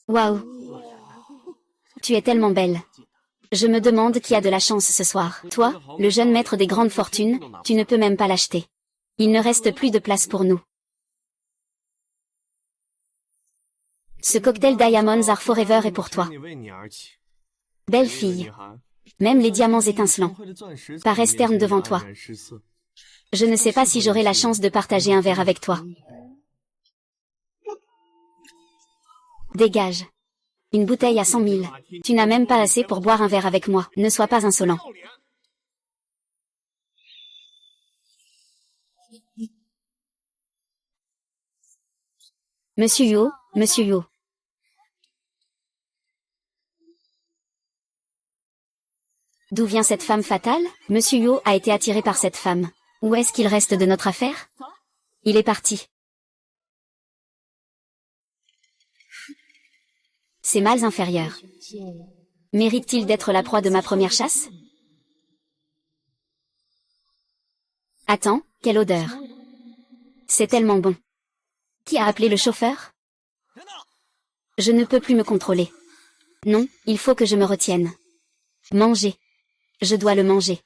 Waouh, tu es tellement belle. Je me demande qui a de la chance ce soir. Toi, le jeune maître des grandes fortunes, tu ne peux même pas l'acheter. Il ne reste plus de place pour nous. Ce cocktail Diamonds Are Forever est pour toi. Belle fille. Même les diamants étincelants paraissent ternes devant toi. Je ne sais pas si j'aurai la chance de partager un verre avec toi. Dégage. Une bouteille à 100 000. Tu n'as même pas assez pour boire un verre avec moi. Ne sois pas insolent. Monsieur Yo, Monsieur Yo. D'où vient cette femme fatale? Monsieur Yo a été attiré par cette femme. Où est-ce qu'il reste de notre affaire? Il est parti. Ces mâles inférieurs méritent-ils d'être la proie de ma première chasse? Attends, quelle odeur! C'est tellement bon. Qui a appelé le chauffeur? Je ne peux plus me contrôler. Non, il faut que je me retienne. Manger. Je dois le manger.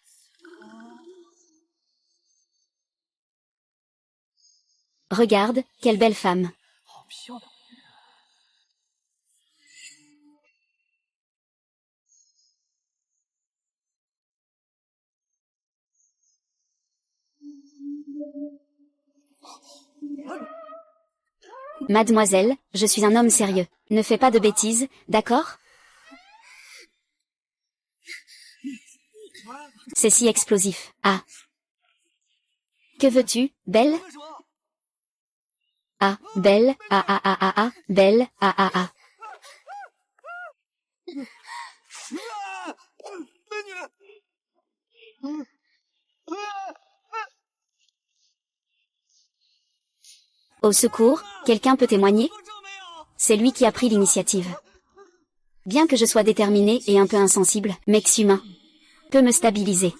Regarde, quelle belle femme. Mademoiselle, je suis un homme sérieux. Ne fais pas de bêtises, d'accord? C'est si explosif. Ah. Que veux-tu, belle? Ah, belle, ah ah ah ah ah, belle, ah ah ah. Au secours, quelqu'un peut témoigner? C'est lui qui a pris l'initiative. Bien que je sois déterminée et un peu insensible, Mex humain peut me stabiliser.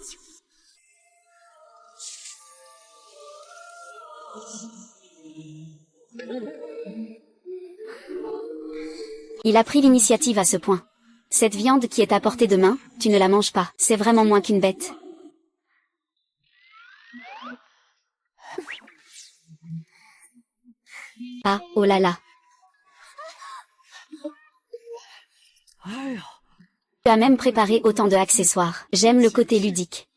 Il a pris l'initiative à ce point. Cette viande qui est à portée de main, tu ne la manges pas. C'est vraiment moins qu'une bête. Ah, oh là là. Tu as même préparé autant de accessoires. J'aime le côté ludique.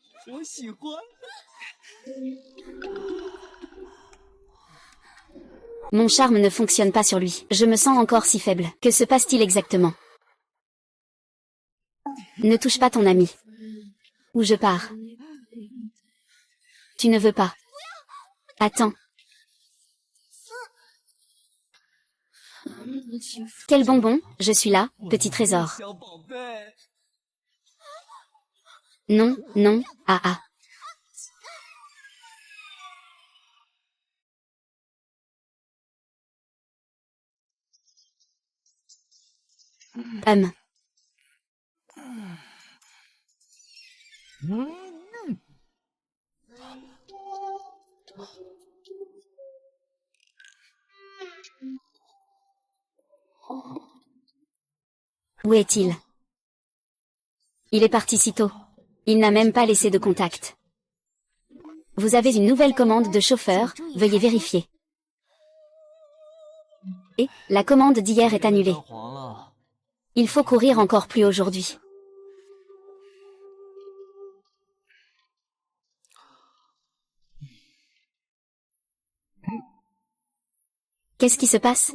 Mon charme ne fonctionne pas sur lui. Je me sens encore si faible. Que se passe-t-il exactement? Ne touche pas ton ami. Où je pars? Tu ne veux pas. Attends. Quel bonbon, je suis là, petit trésor. Non, non, ah ah. Où est-il? Il est parti si tôt. Il n'a même pas laissé de contact. Vous avez une nouvelle commande de chauffeur, veuillez vérifier. Et, la commande d'hier est annulée. Il faut courir encore plus aujourd'hui. Qu'est-ce qui se passe?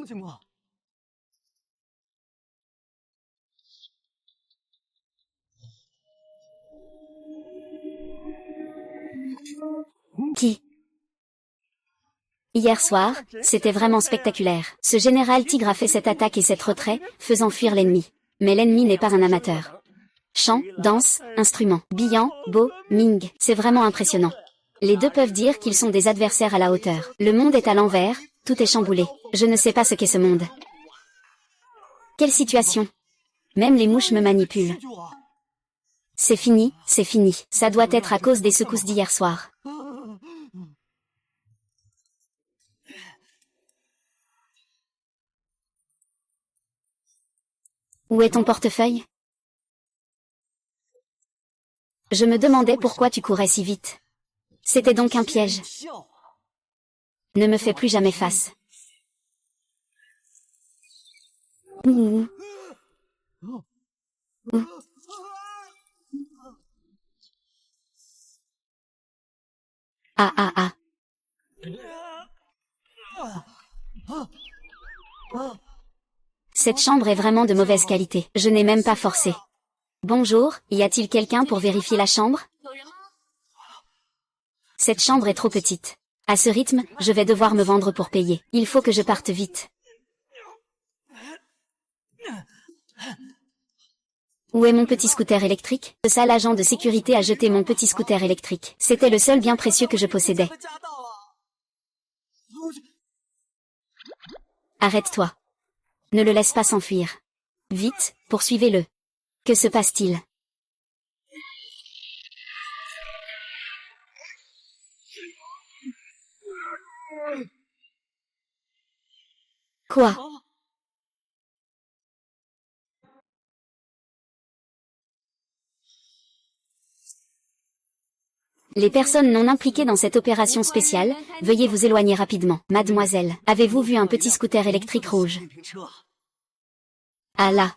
Qui? Hier soir, c'était vraiment spectaculaire. Ce général tigre a fait cette attaque et cette retrait, faisant fuir l'ennemi. Mais l'ennemi n'est pas un amateur. Chant, danse, instruments, Bian, Bo, Ming, c'est vraiment impressionnant. Les deux peuvent dire qu'ils sont des adversaires à la hauteur. Le monde est à l'envers, tout est chamboulé. Je ne sais pas ce qu'est ce monde. Quelle situation? Même les mouches me manipulent. C'est fini, c'est fini. Ça doit être à cause des secousses d'hier soir. Où est ton portefeuille? Je me demandais pourquoi tu courais si vite. C'était donc un piège. Ne me fais plus jamais face. Ouh. Ouh. Ah ah ah. Cette chambre est vraiment de mauvaise qualité. Je n'ai même pas forcé. Bonjour, y a-t-il quelqu'un pour vérifier la chambre? Cette chambre est trop petite. À ce rythme, je vais devoir me vendre pour payer. Il faut que je parte vite. Où est mon petit scooter électrique? Le sale agent de sécurité a jeté mon petit scooter électrique. C'était le seul bien précieux que je possédais. Arrête-toi. Ne le laisse pas s'enfuir. Vite, poursuivez-le. Que se passe-t-il? Quoi? Les personnes non impliquées dans cette opération spéciale, veuillez vous éloigner rapidement. Mademoiselle, avez-vous vu un petit scooter électrique rouge? Ah là.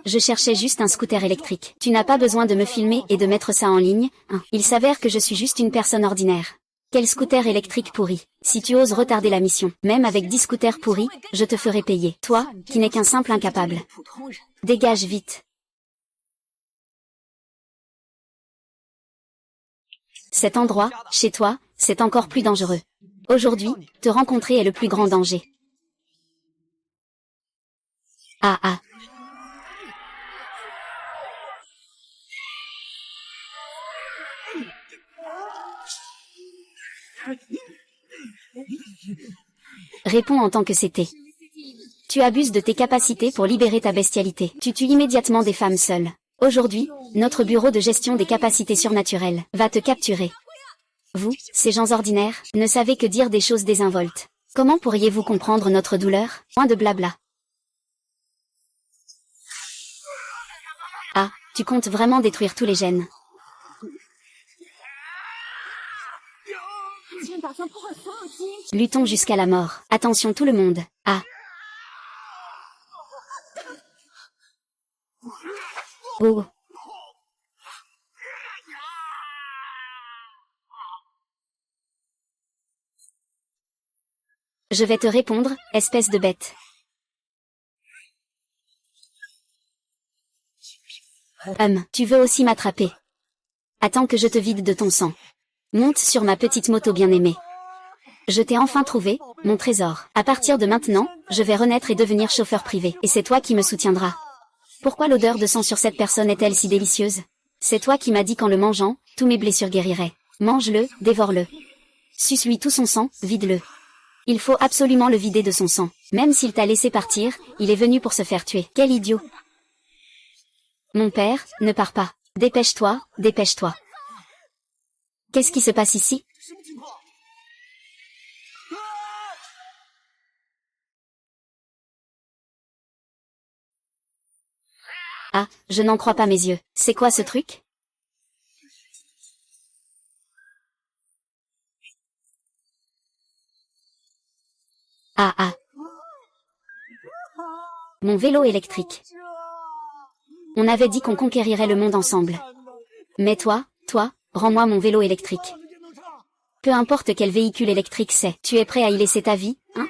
Je cherchais juste un scooter électrique. Tu n'as pas besoin de me filmer et de mettre ça en ligne, hein. Il s'avère que je suis juste une personne ordinaire. Quel scooter électrique pourri. Si tu oses retarder la mission, même avec 10 scooters pourris, je te ferai payer. Toi, qui n'es qu'un simple incapable. Dégage vite. Cet endroit, chez toi, c'est encore plus dangereux. Aujourd'hui, te rencontrer est le plus grand danger. Ah ah. Réponds en tant que c'était. Tu abuses de tes capacités pour libérer ta bestialité. Tu tues immédiatement des femmes seules. Aujourd'hui, notre bureau de gestion des capacités surnaturelles va te capturer. Vous, ces gens ordinaires, ne savez que dire des choses désinvoltes. Comment pourriez-vous comprendre notre douleur? Point de blabla. Ah, tu comptes vraiment détruire tous les gènes. Luttons jusqu'à la mort. Attention tout le monde. Ah. Oh. Je vais te répondre, espèce de bête. Tu veux aussi m'attraper? Attends que je te vide de ton sang. Monte sur ma petite moto bien-aimée. Je t'ai enfin trouvé, mon trésor. À partir de maintenant, je vais renaître et devenir chauffeur privé. Et c'est toi qui me soutiendras. Pourquoi l'odeur de sang sur cette personne est-elle si délicieuse? C'est toi qui m'as dit qu'en le mangeant, tous mes blessures guériraient. Mange-le, dévore-le. Suce-lui tout son sang, vide-le. Il faut absolument le vider de son sang. Même s'il t'a laissé partir, il est venu pour se faire tuer. Quel idiot. Mon père, ne pars pas. Dépêche-toi, dépêche-toi. Qu'est-ce qui se passe ici? Ah, je n'en crois pas mes yeux. C'est quoi ce truc? Ah ah. Mon vélo électrique. On avait dit qu'on conquérirait le monde ensemble. Mais toi, rends-moi mon vélo électrique. Peu importe quel véhicule électrique c'est. Tu es prêt à y laisser ta vie, hein?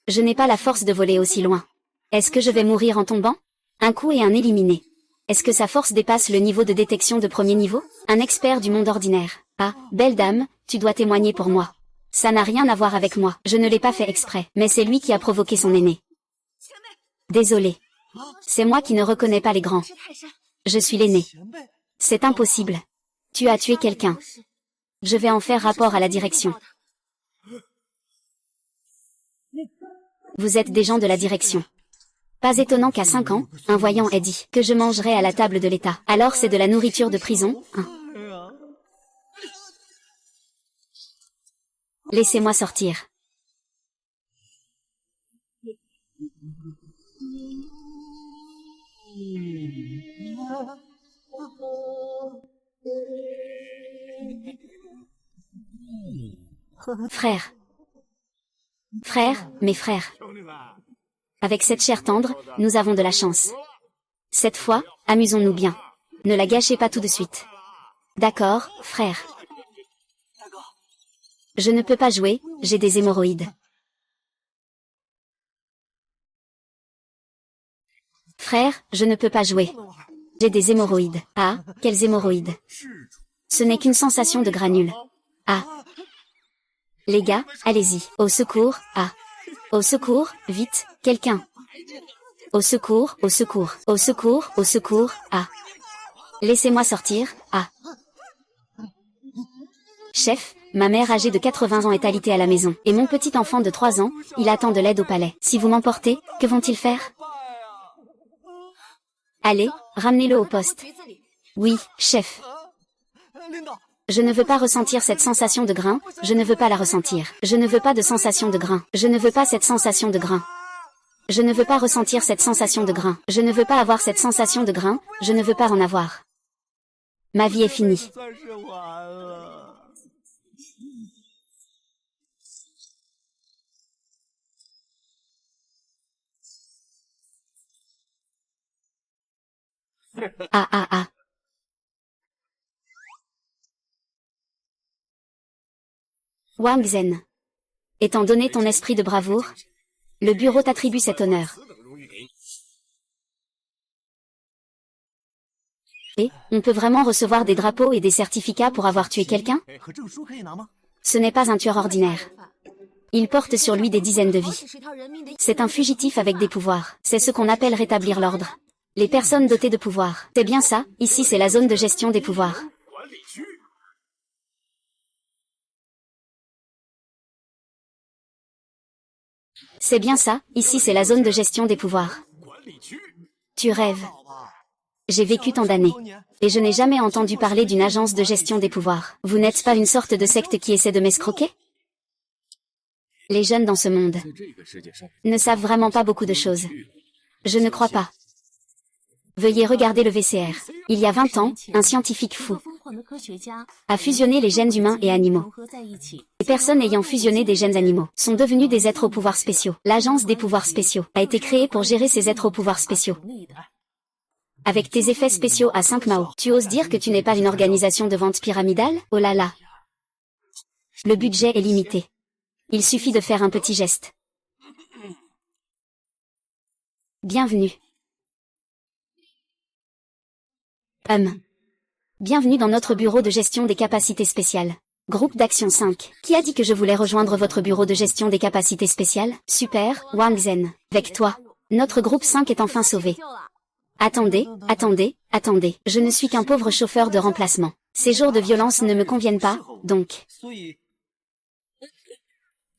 Je n'ai pas la force de voler aussi loin. Est-ce que je vais mourir en tombant? Un coup et un éliminé. Est-ce que sa force dépasse le niveau de détection de premier niveau? Un expert du monde ordinaire. Ah, belle dame, tu dois témoigner pour moi. Ça n'a rien à voir avec moi. Je ne l'ai pas fait exprès. Mais c'est lui qui a provoqué son aîné. Désolé. C'est moi qui ne reconnais pas les grands. Je suis l'aîné. C'est impossible. Tu as tué quelqu'un. Je vais en faire rapport à la direction. Vous êtes des gens de la direction. Pas étonnant qu'à 5 ans, un voyant ait dit que je mangerai à la table de l'État. Alors c'est de la nourriture de prison, hein. Laissez-moi sortir. Frère. Frère, mes frères. Avec cette chair tendre, nous avons de la chance. Cette fois, amusons-nous bien. Ne la gâchez pas tout de suite. D'accord, frère. Je ne peux pas jouer, j'ai des hémorroïdes. Frère, je ne peux pas jouer. J'ai des hémorroïdes. Ah, quelles hémorroïdes? Ce n'est qu'une sensation de granules. Ah. Les gars, allez-y. Au secours, ah. Au secours, vite, quelqu'un. Au secours, au secours, au secours, au secours, ah. Laissez-moi sortir, ah. Chef, ma mère âgée de 80 ans est alitée à la maison, et mon petit enfant de 3 ans, il attend de l'aide au palais. Si vous m'emportez, que vont-ils faire? Allez, ramenez-le au poste. Oui, chef. Je ne veux pas ressentir cette sensation de grain, je ne veux pas la ressentir. Je ne veux pas de sensation de grain. Je ne veux pas cette sensation de grain. Je ne veux pas ressentir cette sensation de grain. Je ne veux pas avoir cette sensation de grain, je ne veux pas en avoir. Ma vie est finie. Ah ah ah. Wang Zhen. Étant donné ton esprit de bravoure, le bureau t'attribue cet honneur. Et, on peut vraiment recevoir des drapeaux et des certificats pour avoir tué quelqu'un? Ce n'est pas un tueur ordinaire. Il porte sur lui des dizaines de vies. C'est un fugitif avec des pouvoirs. C'est ce qu'on appelle rétablir l'ordre. Les personnes dotées de pouvoir. C'est bien ça, ici c'est la zone de gestion des pouvoirs. C'est bien ça, ici c'est la zone de gestion des pouvoirs. Tu rêves. J'ai vécu tant d'années. Et je n'ai jamais entendu parler d'une agence de gestion des pouvoirs. Vous n'êtes pas une sorte de secte qui essaie de m'escroquer? Les jeunes dans ce monde ne savent vraiment pas beaucoup de choses. Je ne crois pas. Veuillez regarder le VCR. Il y a 20 ans, un scientifique fou a fusionné les gènes humains et animaux. Les personnes ayant fusionné des gènes animaux sont devenues des êtres aux pouvoirs spéciaux. L'agence des pouvoirs spéciaux a été créée pour gérer ces êtres aux pouvoirs spéciaux. Avec tes effets spéciaux à 5 Mao, tu oses dire que tu n'es pas une organisation de vente pyramidale? Oh là là. Le budget est limité. Il suffit de faire un petit geste. Bienvenue. Bienvenue dans notre bureau de gestion des capacités spéciales. Groupe d'action 5. Qui a dit que je voulais rejoindre votre bureau de gestion des capacités spéciales? Super, Wang Zhen. Avec toi. Notre groupe 5 est enfin sauvé. Attendez, attendez, attendez. Je ne suis qu'un pauvre chauffeur de remplacement. Ces jours de violence ne me conviennent pas, donc.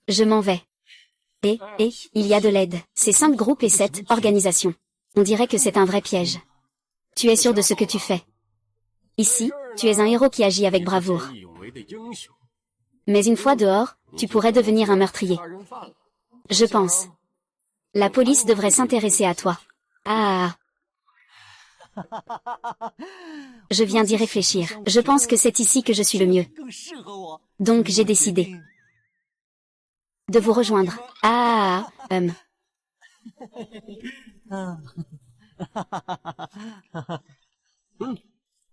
Je m'en vais. Et, il y a de l'aide. C'est 5 groupes et 7 organisations. On dirait que c'est un vrai piège. Tu es sûr de ce que tu fais? Ici, tu es un héros qui agit avec bravoure. Mais une fois dehors, tu pourrais devenir un meurtrier. Je pense. La police devrait s'intéresser à toi. Ah. Je viens d'y réfléchir. Je pense que c'est ici que je suis le mieux. Donc j'ai décidé de vous rejoindre. Ah.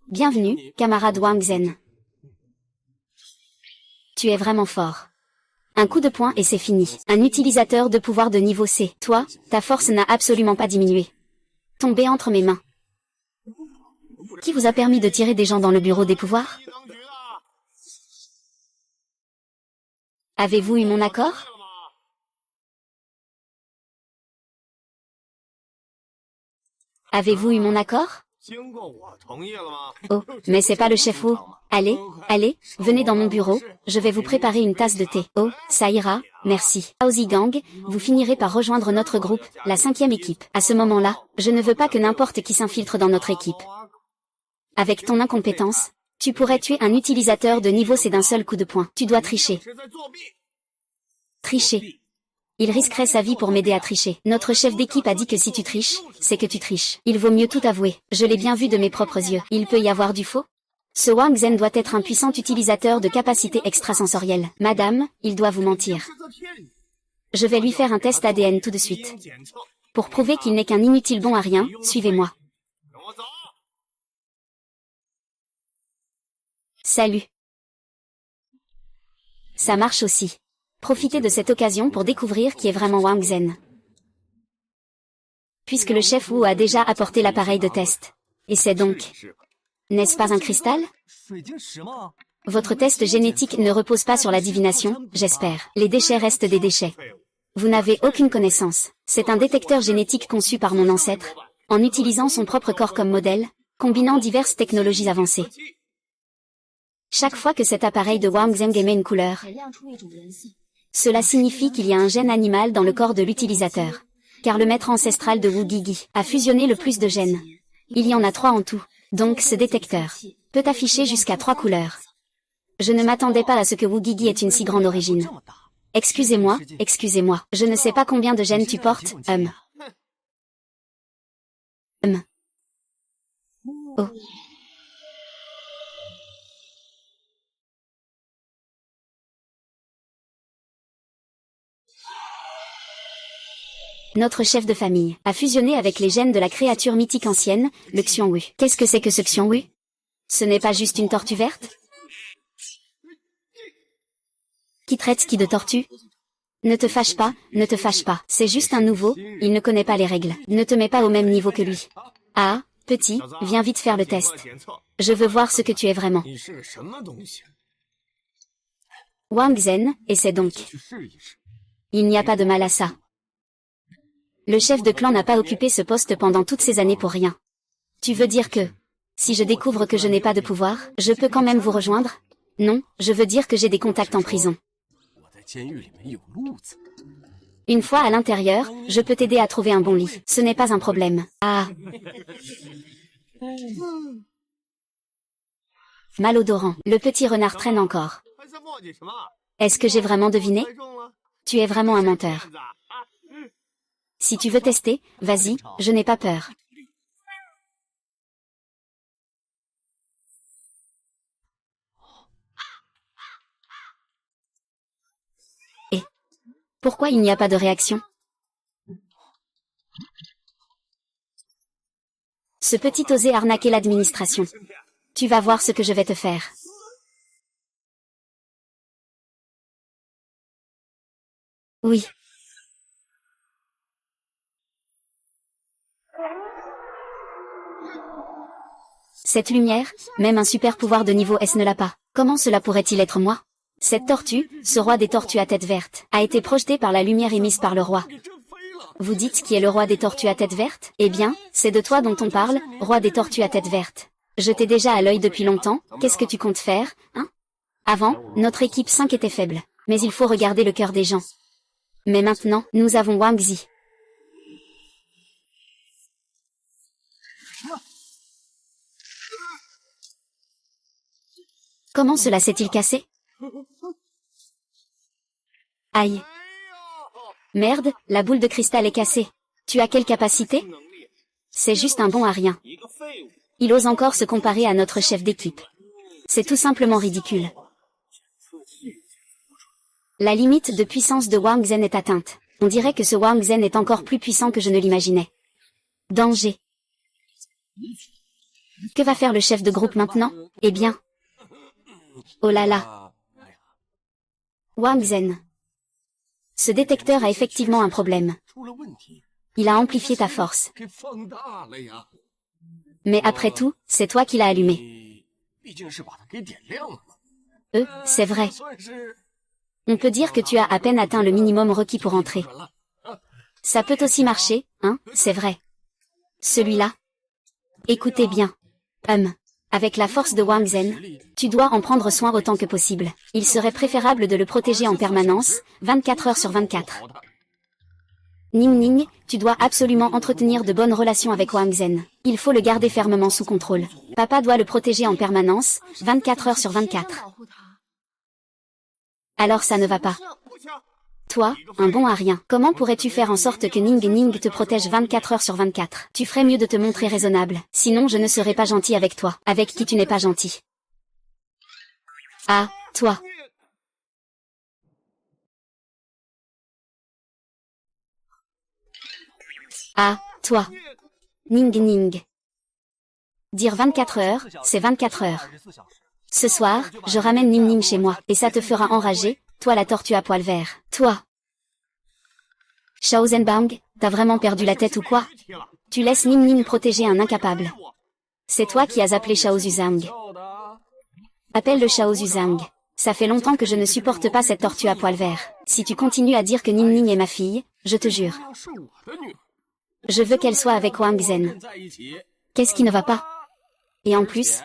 Bienvenue, camarade Wang Zhen. Tu es vraiment fort. Un coup de poing et c'est fini. Un utilisateur de pouvoir de niveau C. Toi, ta force n'a absolument pas diminué. Tombé entre mes mains. Qui vous a permis de tirer des gens dans le bureau des pouvoirs? Avez-vous eu mon accord? Avez-vous eu mon accord? Oh, mais c'est pas le chef Wu. Allez, allez, venez dans mon bureau, je vais vous préparer une tasse de thé. Oh, ça ira, merci. Aozi Gang, vous finirez par rejoindre notre groupe, la 5e équipe. À ce moment-là, je ne veux pas que n'importe qui s'infiltre dans notre équipe. Avec ton incompétence, tu pourrais tuer un utilisateur de niveau C d'un seul coup de poing. Tu dois tricher. Tricher. Il risquerait sa vie pour m'aider à tricher. Notre chef d'équipe a dit que si tu triches, c'est que tu triches. Il vaut mieux tout avouer. Je l'ai bien vu de mes propres yeux. Il peut y avoir du faux? Ce Wang Zhen doit être un puissant utilisateur de capacités extrasensorielles. Madame, il doit vous mentir. Je vais lui faire un test ADN tout de suite. Pour prouver qu'il n'est qu'un inutile bon à rien, suivez-moi. Salut. Ça marche aussi. Profitez de cette occasion pour découvrir qui est vraiment Wang Zhen. Puisque le chef Wu a déjà apporté l'appareil de test. Et c'est donc... N'est-ce pas un cristal? Votre test génétique ne repose pas sur la divination, j'espère. Les déchets restent des déchets. Vous n'avez aucune connaissance. C'est un détecteur génétique conçu par mon ancêtre, en utilisant son propre corps comme modèle, combinant diverses technologies avancées. Chaque fois que cet appareil de Wang Zhen émet une couleur, cela signifie qu'il y a un gène animal dans le corps de l'utilisateur. Car le maître ancestral de Wu Gigi a fusionné le plus de gènes. Il y en a 3 en tout. Donc ce détecteur peut afficher jusqu'à 3 couleurs. Je ne m'attendais pas à ce que Wu Gigi ait une si grande origine. Excusez-moi, excusez-moi. Je ne sais pas combien de gènes tu portes, Oh. Notre chef de famille a fusionné avec les gènes de la créature mythique ancienne, le Xiongwu. Qu'est-ce que c'est que ce Xiongwu? Ce n'est pas juste une tortue verte? Qui traite qui de tortue? Ne te fâche pas, ne te fâche pas. C'est juste un nouveau, il ne connaît pas les règles. Ne te mets pas au même niveau que lui. Ah, petit, viens vite faire le test. Je veux voir ce que tu es vraiment. Wang Zhen, et c'est donc. Il n'y a pas de mal à ça. Le chef de clan n'a pas occupé ce poste pendant toutes ces années pour rien. Tu veux dire que, si je découvre que je n'ai pas de pouvoir, je peux quand même vous rejoindre? Non, je veux dire que j'ai des contacts en prison. Une fois à l'intérieur, je peux t'aider à trouver un bon lit. Ce n'est pas un problème. Ah. Malodorant. Le petit renard traîne encore. Est-ce que j'ai vraiment deviné? Tu es vraiment un menteur. Si tu veux tester, vas-y, je n'ai pas peur. Et pourquoi il n'y a pas de réaction? Ce petit osé arnaquer l'administration. Tu vas voir ce que je vais te faire. Oui. Cette lumière, même un super pouvoir de niveau S ne l'a pas. Comment cela pourrait-il être moi? Cette tortue, ce roi des tortues à tête verte, a été projetée par la lumière émise par le roi. Vous dites qui est le roi des tortues à tête verte? Eh bien, c'est de toi dont on parle, roi des tortues à tête verte. Je t'ai déjà à l'œil depuis longtemps, qu'est-ce que tu comptes faire, hein? Avant, notre équipe 5 était faible, mais il faut regarder le cœur des gens. Mais maintenant, nous avons Wang Zi. Comment cela s'est-il cassé? Aïe. Merde, la boule de cristal est cassée. Tu as quelle capacité? C'est juste un bon à rien. Il ose encore se comparer à notre chef d'équipe. C'est tout simplement ridicule. La limite de puissance de Wang Zhen est atteinte. On dirait que ce Wang Zhen est encore plus puissant que je ne l'imaginais. Danger. Que va faire le chef de groupe maintenant? Eh bien. Oh là là. Wang Zhen. Ce détecteur a effectivement un problème. Il a amplifié ta force. Mais après tout, c'est toi qui l'as allumé. C'est vrai. On peut dire que tu as à peine atteint le minimum requis pour entrer. Ça peut aussi marcher, hein, c'est vrai. Celui-là. Écoutez bien. Avec la force de Wang Zhen, tu dois en prendre soin autant que possible. Il serait préférable de le protéger en permanence, 24 heures sur 24. Ning Ning, tu dois absolument entretenir de bonnes relations avec Wang Zhen. Il faut le garder fermement sous contrôle. Papa doit le protéger en permanence, 24 heures sur 24. Alors ça ne va pas. Toi, un bon à rien. Comment pourrais-tu faire en sorte que Ning Ning te protège 24 heures sur 24? Tu ferais mieux de te montrer raisonnable. Sinon je ne serai pas gentil avec toi. Avec qui tu n'es pas gentil. Ah, toi. Ah, toi. Ning Ning. Dire 24 heures, c'est 24 heures. Ce soir, je ramène Ning Ning chez moi, et ça te fera enrager, toi la tortue à poil vert. Toi. Shao Zhenbang, t'as vraiment perdu la tête ou quoi? Tu laisses Ning Ning protéger un incapable. C'est toi qui as appelé Shao Zuzang. Appelle le Shao Zuzang. Ça fait longtemps que je ne supporte pas cette tortue à poil vert. Si tu continues à dire que Ning Ning est ma fille, je te jure. Je veux qu'elle soit avec Wang Zhen. Qu'est-ce qui ne va pas? Et en plus,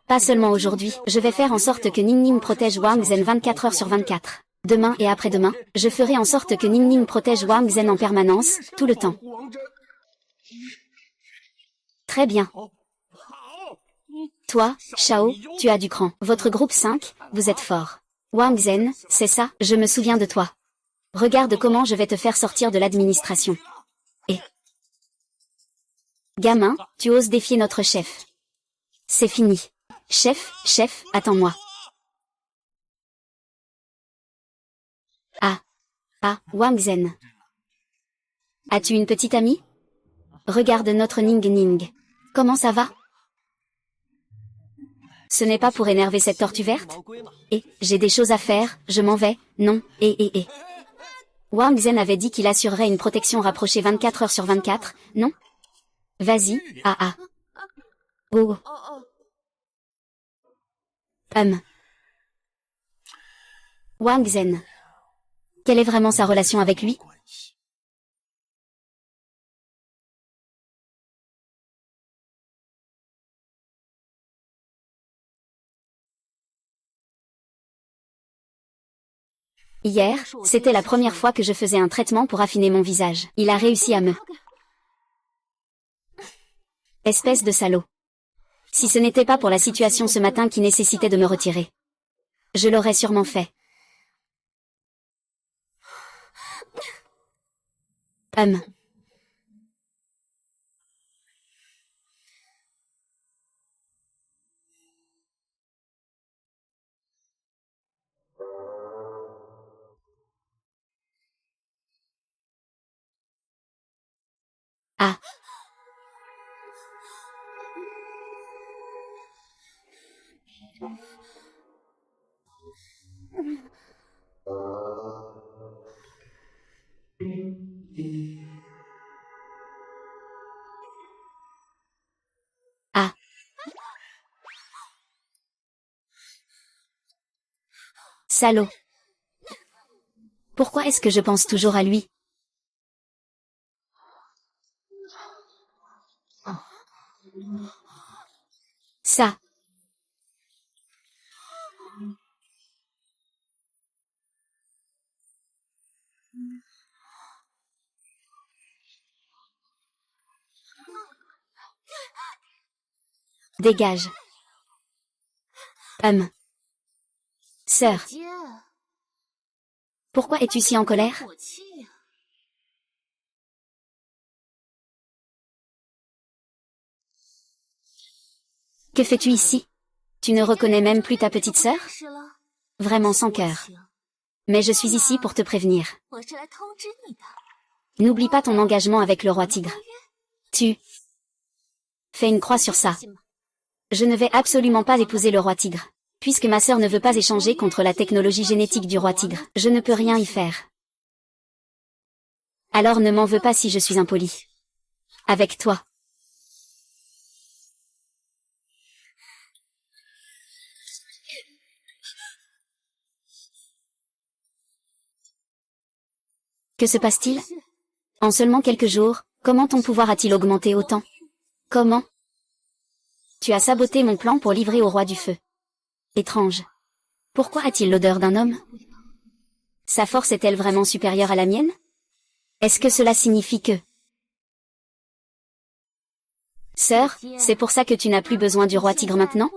pas seulement aujourd'hui, je vais faire en sorte que Ning Ning protège Wang Zhen 24 heures sur 24. Demain et après-demain, je ferai en sorte que Ning Ning protège Wang Zhen en permanence, tout le temps. Très bien. Toi, Shao, tu as du cran. Votre groupe 5, vous êtes fort. Wang Zhen, c'est ça, je me souviens de toi. Regarde comment je vais te faire sortir de l'administration. Et... Gamin, tu oses défier notre chef. C'est fini. Chef, attends-moi. Ah, Wang Zhen. As-tu une petite amie? Regarde notre Ning Ning. Comment ça va? Ce n'est pas pour énerver cette tortue verte? Et, j'ai des choses à faire, je m'en vais, non, et. Wang Zhen avait dit qu'il assurerait une protection rapprochée 24 heures sur 24, non? Vas-y, ah. Oh. Wang Zhen. Quelle est vraiment sa relation avec lui? Hier, c'était la première fois que je faisais un traitement pour affiner mon visage. Il a réussi à me... Espèce de salaud. Si ce n'était pas pour la situation ce matin qui nécessitait de me retirer. Je l'aurais sûrement fait. Ah. Ah. Salaud. Pourquoi est-ce que je pense toujours à lui? Ça. Dégage. Sœur. Pourquoi es-tu si en colère? Que fais-tu ici? Tu ne reconnais même plus ta petite sœur? Vraiment sans cœur. Mais je suis ici pour te prévenir. N'oublie pas ton engagement avec le roi tigre. Tu fais une croix sur ça. Je ne vais absolument pas épouser le roi tigre. Puisque ma sœur ne veut pas échanger contre la technologie génétique du roi tigre, je ne peux rien y faire. Alors ne m'en veux pas si je suis impoli. Avec toi. Que se passe-t-il? En seulement quelques jours, comment ton pouvoir a-t-il augmenté autant? Comment? Tu as saboté mon plan pour livrer au roi du feu. Étrange. Pourquoi a-t-il l'odeur d'un homme? Sa force est-elle vraiment supérieure à la mienne? Est-ce que cela signifie que... Sœur, c'est pour ça que tu n'as plus besoin du roi tigre maintenant?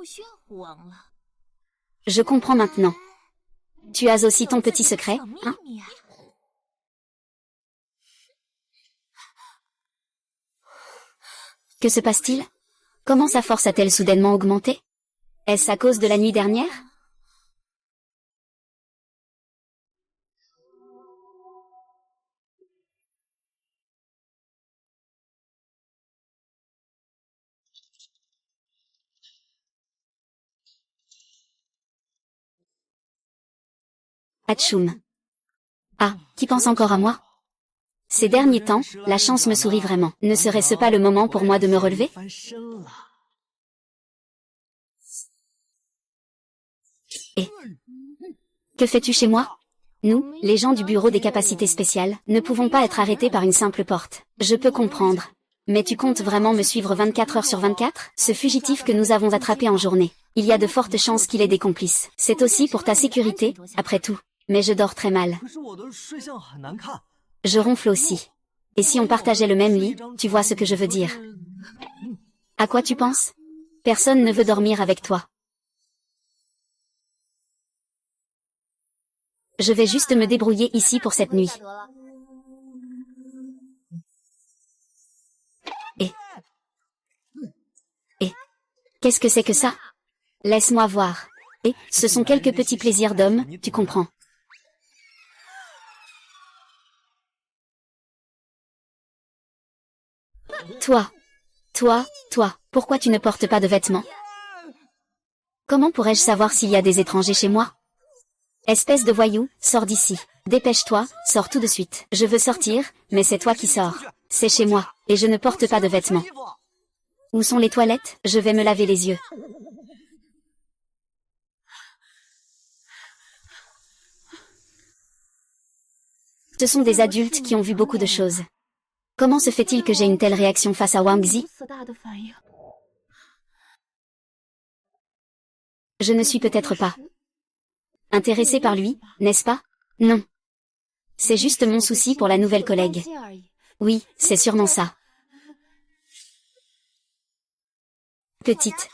Je comprends maintenant. Tu as aussi ton petit secret, hein? Que se passe-t-il? Comment sa force a-t-elle soudainement augmenté? Est-ce à cause de la nuit dernière? Atchoum. Ah, qui pense encore à moi? Ces derniers temps, la chance me sourit vraiment. Ne serait-ce pas le moment pour moi de me relever? Et que fais-tu chez moi? Nous, les gens du bureau des capacités spéciales, ne pouvons pas être arrêtés par une simple porte. Je peux comprendre. Mais tu comptes vraiment me suivre 24 heures sur 24? Ce fugitif que nous avons attrapé en journée, il y a de fortes chances qu'il ait des complices. C'est aussi pour ta sécurité, après tout. Mais je dors très mal. Je ronfle aussi. Et si on partageait le même lit, tu vois ce que je veux dire. À quoi tu penses? Personne ne veut dormir avec toi. Je vais juste me débrouiller ici pour cette nuit. Et, qu'est-ce que c'est que ça? Laisse-moi voir. Et, ce sont quelques petits plaisirs d'homme, tu comprends. Toi, pourquoi tu ne portes pas de vêtements? Comment pourrais-je savoir s'il y a des étrangers chez moi? Espèce de voyou, sors d'ici. Dépêche-toi, sors tout de suite. Je veux sortir, mais c'est toi qui sors. C'est chez moi, et je ne porte pas de vêtements. Où sont les toilettes? Je vais me laver les yeux. Ce sont des adultes qui ont vu beaucoup de choses. Comment se fait-il que j'ai une telle réaction face à Wang Zi? Je ne suis peut-être pas intéressée par lui, n'est-ce pas? Non. C'est juste mon souci pour la nouvelle collègue. Oui, c'est sûrement ça. Petite.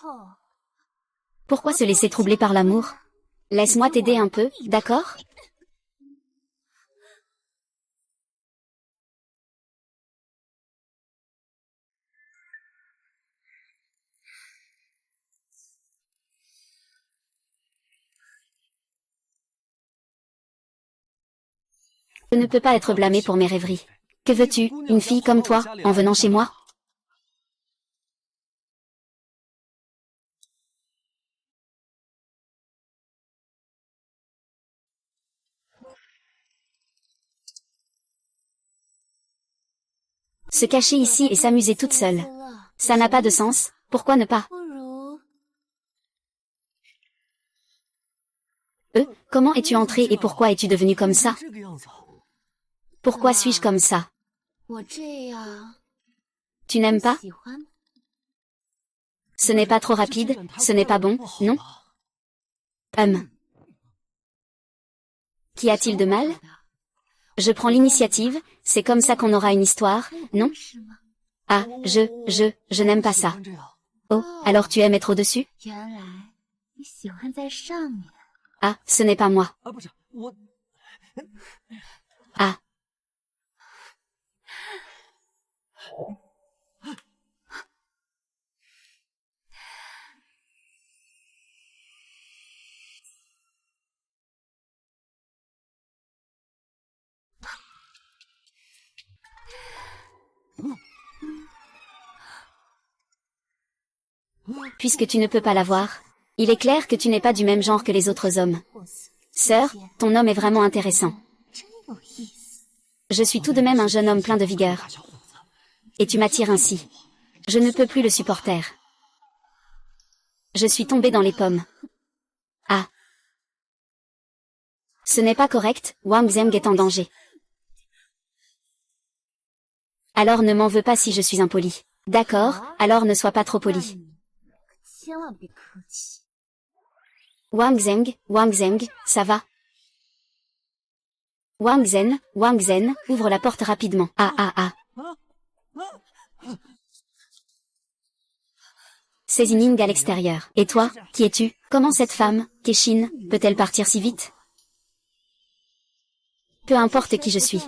Pourquoi se laisser troubler par l'amour? Laisse-moi t'aider un peu, d'accord? Je ne peux pas être blâmée pour mes rêveries. Que veux-tu, une fille comme toi, en venant chez moi? Se cacher ici et s'amuser toute seule. Ça n'a pas de sens, pourquoi ne pas? Comment es-tu entré et pourquoi es-tu devenu comme ça? Pourquoi suis-je comme ça? Tu n'aimes pas? Ce n'est pas trop rapide, ce n'est pas bon, non? Qu'y a-t-il de mal? Je prends l'initiative, c'est comme ça qu'on aura une histoire, non? Ah, je n'aime pas ça. Oh, alors tu aimes être au-dessus? Ah, ce n'est pas moi. Ah. Puisque tu ne peux pas l'avoir, il est clair que tu n'es pas du même genre que les autres hommes. Sœur, ton homme est vraiment intéressant. Je suis tout de même un jeune homme plein de vigueur. Et tu m'attires ainsi. Je ne peux plus le supporter. Je suis tombée dans les pommes. Ah. Ce n'est pas correct, Wang Zheng est en danger. Alors ne m'en veux pas si je suis impoli. D'accord, alors ne sois pas trop poli. Wang Zeng, ça va? Wang Zhen, ouvre la porte rapidement. C'est Yining à l'extérieur. Et toi, qui es-tu? Comment cette femme, Kexin, peut-elle partir si vite? Peu importe qui je suis.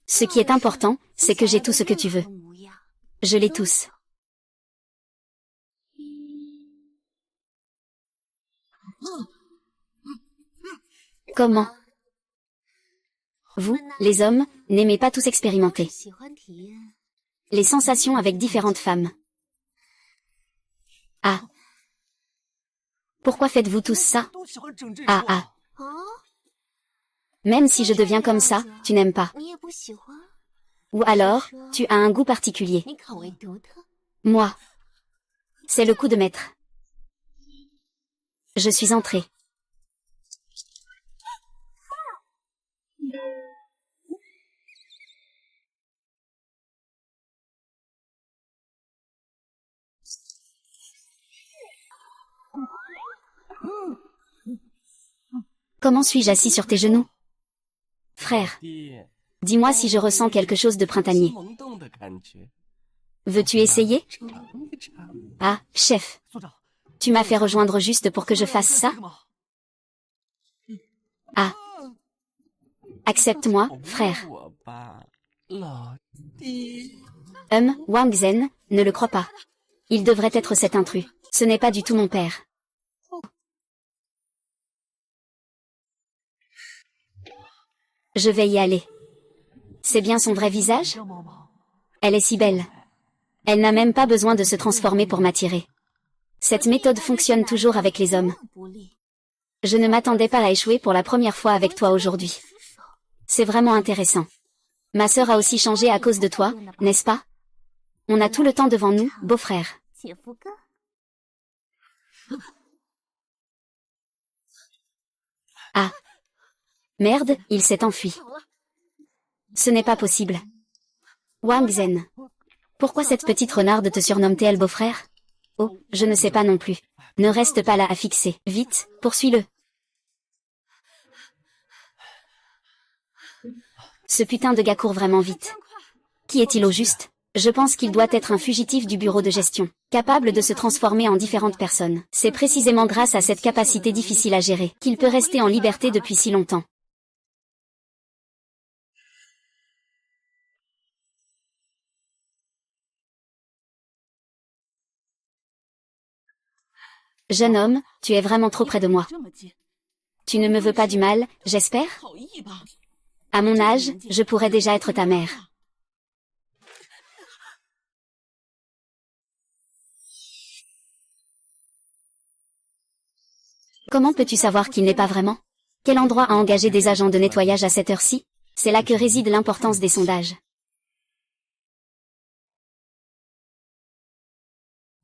Ce qui est important, c'est que j'ai tout ce que tu veux. Je l'ai tous. Comment? Vous, les hommes, n'aimez pas tous expérimenter les sensations avec différentes femmes. Ah. Pourquoi faites-vous tous ça? Même si je deviens comme ça, tu n'aimes pas. Ou alors, tu as un goût particulier. Moi. C'est le coup de maître. Je suis entrée. Comment suis-je assis sur tes genoux? Frère, dis-moi si je ressens quelque chose de printanier. Veux-tu essayer? Ah, chef. Tu m'as fait rejoindre juste pour que je fasse ça? Ah. Accepte-moi, frère. Wang Zhen, ne le crois pas. Il devrait être cet intrus. Ce n'est pas du tout mon père. Je vais y aller. C'est bien son vrai visage? Elle est si belle. Elle n'a même pas besoin de se transformer pour m'attirer. Cette méthode fonctionne toujours avec les hommes. Je ne m'attendais pas à échouer pour la première fois avec toi aujourd'hui. C'est vraiment intéressant. Ma sœur a aussi changé à cause de toi, n'est-ce pas? On a tout le temps devant nous, beau-frère. Ah. Merde, il s'est enfui. Ce n'est pas possible. Wang Zhen. Pourquoi cette petite renarde te surnomme-t-elle beau-frère? Oh, je ne sais pas non plus. Ne reste pas là à fixer. Vite, poursuis-le. Ce putain de gars court vraiment vite. Qui est-il au juste? Je pense qu'il doit être un fugitif du bureau de gestion, capable de se transformer en différentes personnes. C'est précisément grâce à cette capacité difficile à gérer qu'il peut rester en liberté depuis si longtemps. Jeune homme, tu es vraiment trop près de moi. Tu ne me veux pas du mal, j'espère? À mon âge, je pourrais déjà être ta mère. Comment peux-tu savoir qu'il n'est pas vraiment? Quel endroit a engagé des agents de nettoyage à cette heure-ci? C'est là que réside l'importance des sondages.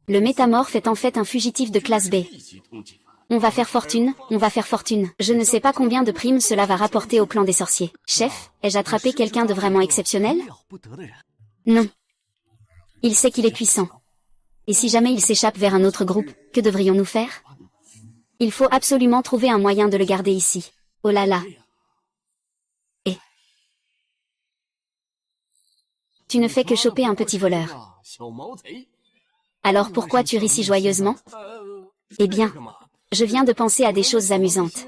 Le métamorphe est en fait un fugitif de classe B. On va faire fortune, on va faire fortune. Je ne sais pas combien de primes cela va rapporter au clan des sorciers. Chef, ai-je attrapé quelqu'un de vraiment exceptionnel? Non. Il sait qu'il est puissant. Et si jamais il s'échappe vers un autre groupe, que devrions-nous faire? Il faut absolument trouver un moyen de le garder ici. Oh là là. Et tu ne fais que choper un petit voleur. Alors pourquoi tu ris si joyeusement? Eh bien, je viens de penser à des choses amusantes.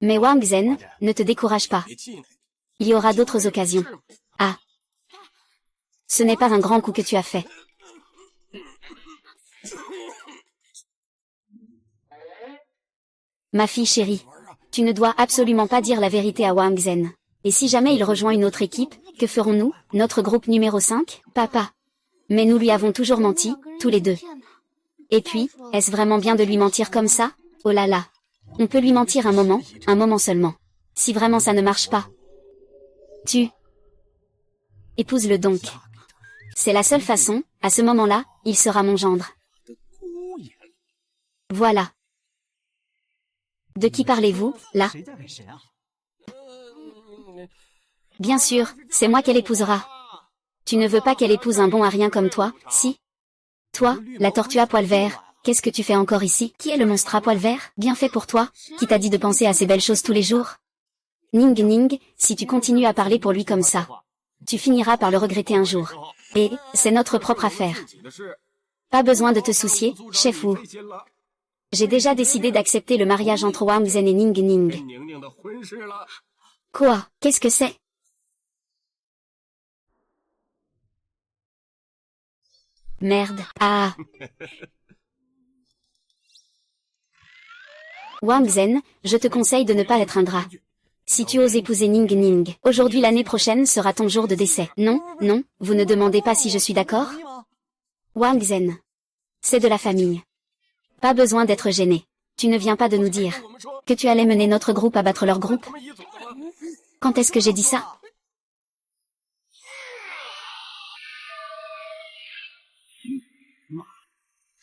Mais Wang Zhen, ne te décourage pas. Il y aura d'autres occasions. Ah. Ce n'est pas un grand coup que tu as fait. Ma fille chérie, tu ne dois absolument pas dire la vérité à Wang Zhen. Et si jamais il rejoint une autre équipe, que ferons-nous? Notre groupe numéro 5? Papa. Mais nous lui avons toujours menti, tous les deux. Et puis, est-ce vraiment bien de lui mentir comme ça? Oh là là. On peut lui mentir un moment seulement. Si vraiment ça ne marche pas. Tu épouse-le donc. C'est la seule façon, à ce moment-là, il sera mon gendre. Voilà. De qui parlez-vous, là? Bien sûr, c'est moi qu'elle épousera. Tu ne veux pas qu'elle épouse un bon à rien comme toi, si? Toi, la tortue à poil vert, qu'est-ce que tu fais encore ici? Qui est le monstre à poil vert? Bien fait pour toi, qui t'a dit de penser à ces belles choses tous les jours? Ning Ning, si tu continues à parler pour lui comme ça, tu finiras par le regretter un jour. Et, c'est notre propre affaire. Pas besoin de te soucier, chef Wu. J'ai déjà décidé d'accepter le mariage entre Wang Zhen et Ning Ning. Quoi? Qu'est-ce que c'est? Merde. Ah. Wang Zhen, je te conseille de ne pas être ingrat. Si tu oses épouser Ning Ning, aujourd'hui l'année prochaine sera ton jour de décès. Non, non, vous ne demandez pas si je suis d'accord? Wang Zhen. C'est de la famille. Pas besoin d'être gêné. Tu ne viens pas de nous dire que tu allais mener notre groupe à battre leur groupe? Quand est-ce que j'ai dit ça?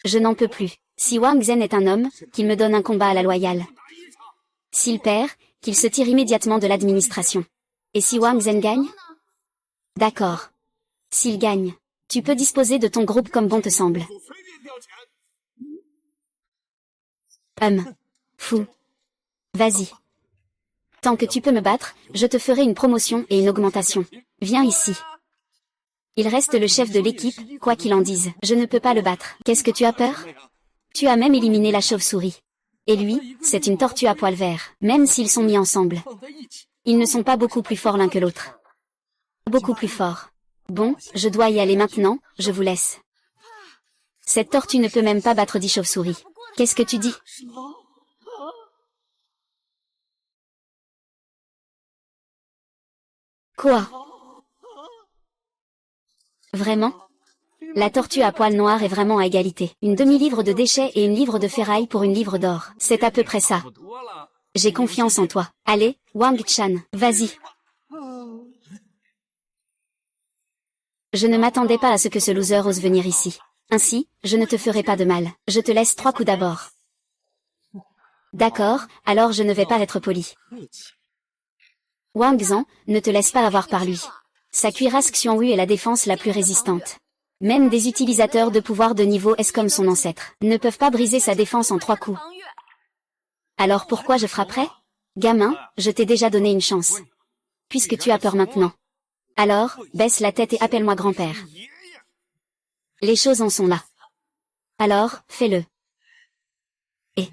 Je n'en peux plus. Si Wang Zhen est un homme, qu'il me donne un combat à la loyale. S'il perd, qu'il se tire immédiatement de l'administration. Et si Wang Zhen gagne? D'accord. S'il gagne, tu peux disposer de ton groupe comme bon te semble. Fou. Vas-y. Tant que tu peux me battre, je te ferai une promotion et une augmentation. Viens ici. Il reste le chef de l'équipe, quoi qu'il en dise. Je ne peux pas le battre. Qu'est-ce que tu as peur? Tu as même éliminé la chauve-souris. Et lui, c'est une tortue à poil vert. Même s'ils sont mis ensemble, ils ne sont pas beaucoup plus forts l'un que l'autre. Beaucoup plus forts. Bon, je dois y aller maintenant, je vous laisse. Cette tortue ne peut même pas battre 10 chauves-souris. Qu'est-ce que tu dis? Quoi? Vraiment? La tortue à poil noir est vraiment à égalité. Une demi-livre de déchets et une livre de ferraille pour une livre d'or. C'est à peu près ça. J'ai confiance en toi. Allez, Wang Chan, vas-y. Je ne m'attendais pas à ce que ce loser ose venir ici. Ainsi, je ne te ferai pas de mal. Je te laisse 3 coups d'abord. D'accord, alors je ne vais pas être poli. Wang Zhan, ne te laisse pas avoir par lui. Sa cuirasse Xiongwu est la défense la plus résistante. Même des utilisateurs de pouvoir de niveau S comme son ancêtre ne peuvent pas briser sa défense en 3 coups. Alors pourquoi je frapperais? Gamin, je t'ai déjà donné une chance. Puisque tu as peur maintenant. Alors, baisse la tête et appelle-moi grand-père. Les choses en sont là. Alors, fais-le. Et...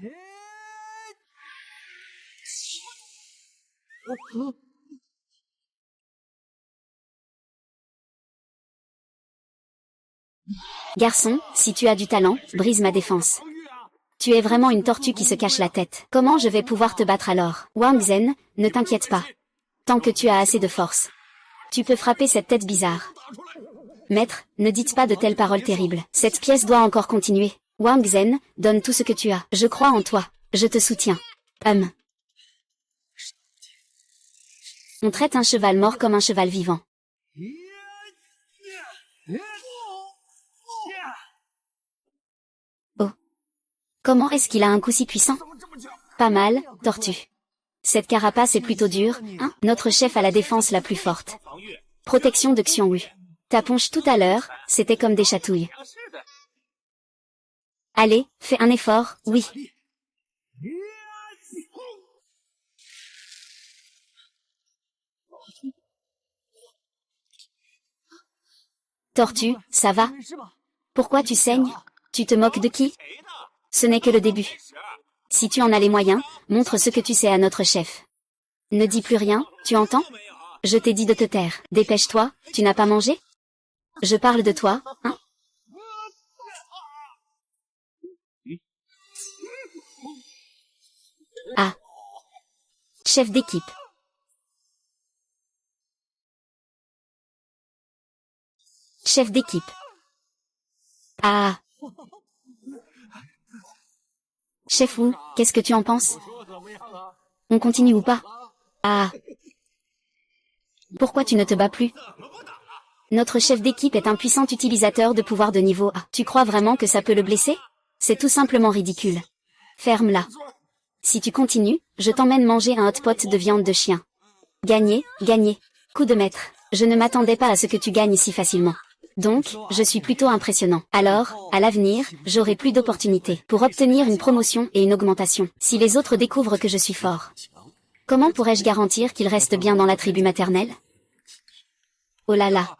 Garçon, si tu as du talent, brise ma défense. Tu es vraiment une tortue qui se cache la tête. Comment je vais pouvoir te battre alors? Wang Zhen, ne t'inquiète pas. Tant que tu as assez de force, tu peux frapper cette tête bizarre. Maître, ne dites pas de telles paroles terribles. Cette pièce doit encore continuer. Wang Zhen, donne tout ce que tu as. Je crois en toi. Je te soutiens. On traite un cheval mort comme un cheval vivant. Oh. Comment est-ce qu'il a un coup si puissant? Pas mal, tortue. Cette carapace est plutôt dure, hein? Notre chef a la défense la plus forte. Protection de Xiongwu. Ta ponche tout à l'heure, c'était comme des chatouilles. Allez, fais un effort, oui. Tortue, ça va? Pourquoi tu saignes? Tu te moques de qui? Ce n'est que le début. Si tu en as les moyens, montre ce que tu sais à notre chef. Ne dis plus rien, tu entends? Je t'ai dit de te taire. Dépêche-toi, tu n'as pas mangé? Je parle de toi, hein? Ah. Chef d'équipe. Chef d'équipe. Ah. Chef Wu, qu'est-ce que tu en penses? On continue ou pas? Ah. Pourquoi tu ne te bats plus? Notre chef d'équipe est un puissant utilisateur de pouvoir de niveau A. Tu crois vraiment que ça peut le blesser? C'est tout simplement ridicule. Ferme-la. Si tu continues, je t'emmène manger un hot pot de viande de chien. Gagné, gagné. Coup de maître. Je ne m'attendais pas à ce que tu gagnes si facilement. Donc, je suis plutôt impressionnant. Alors, à l'avenir, j'aurai plus d'opportunités pour obtenir une promotion et une augmentation. Si les autres découvrent que je suis fort, comment pourrais-je garantir qu'ils restent bien dans la tribu maternelle? Oh là là.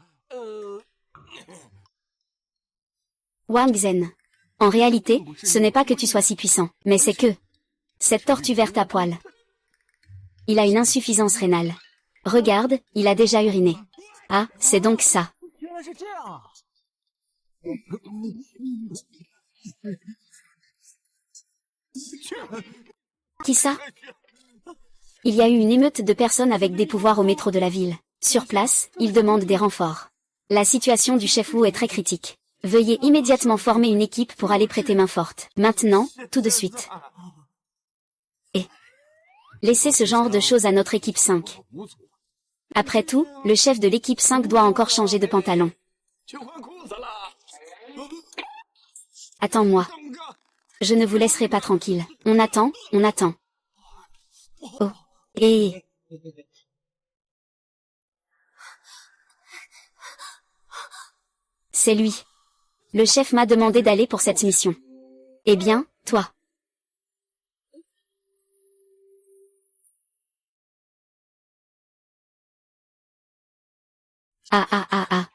Wang Zhen. En réalité, ce n'est pas que tu sois si puissant, mais c'est que cette tortue verte à poil. Il a une insuffisance rénale. Regarde, il a déjà uriné. Ah, c'est donc ça. Qui ça? Il y a eu une émeute de personnes avec des pouvoirs au métro de la ville. Sur place, ils demandent des renforts. La situation du chef Wu est très critique. Veuillez immédiatement former une équipe pour aller prêter main forte. Maintenant, tout de suite. Et laissez ce genre de choses à notre équipe 5. Après tout, le chef de l'équipe 5 doit encore changer de pantalon. Attends-moi. Je ne vous laisserai pas tranquille. On attend, on attend. Oh. Et... c'est lui. Le chef m'a demandé d'aller pour cette mission. Eh bien, toi. Ah ah ah ah.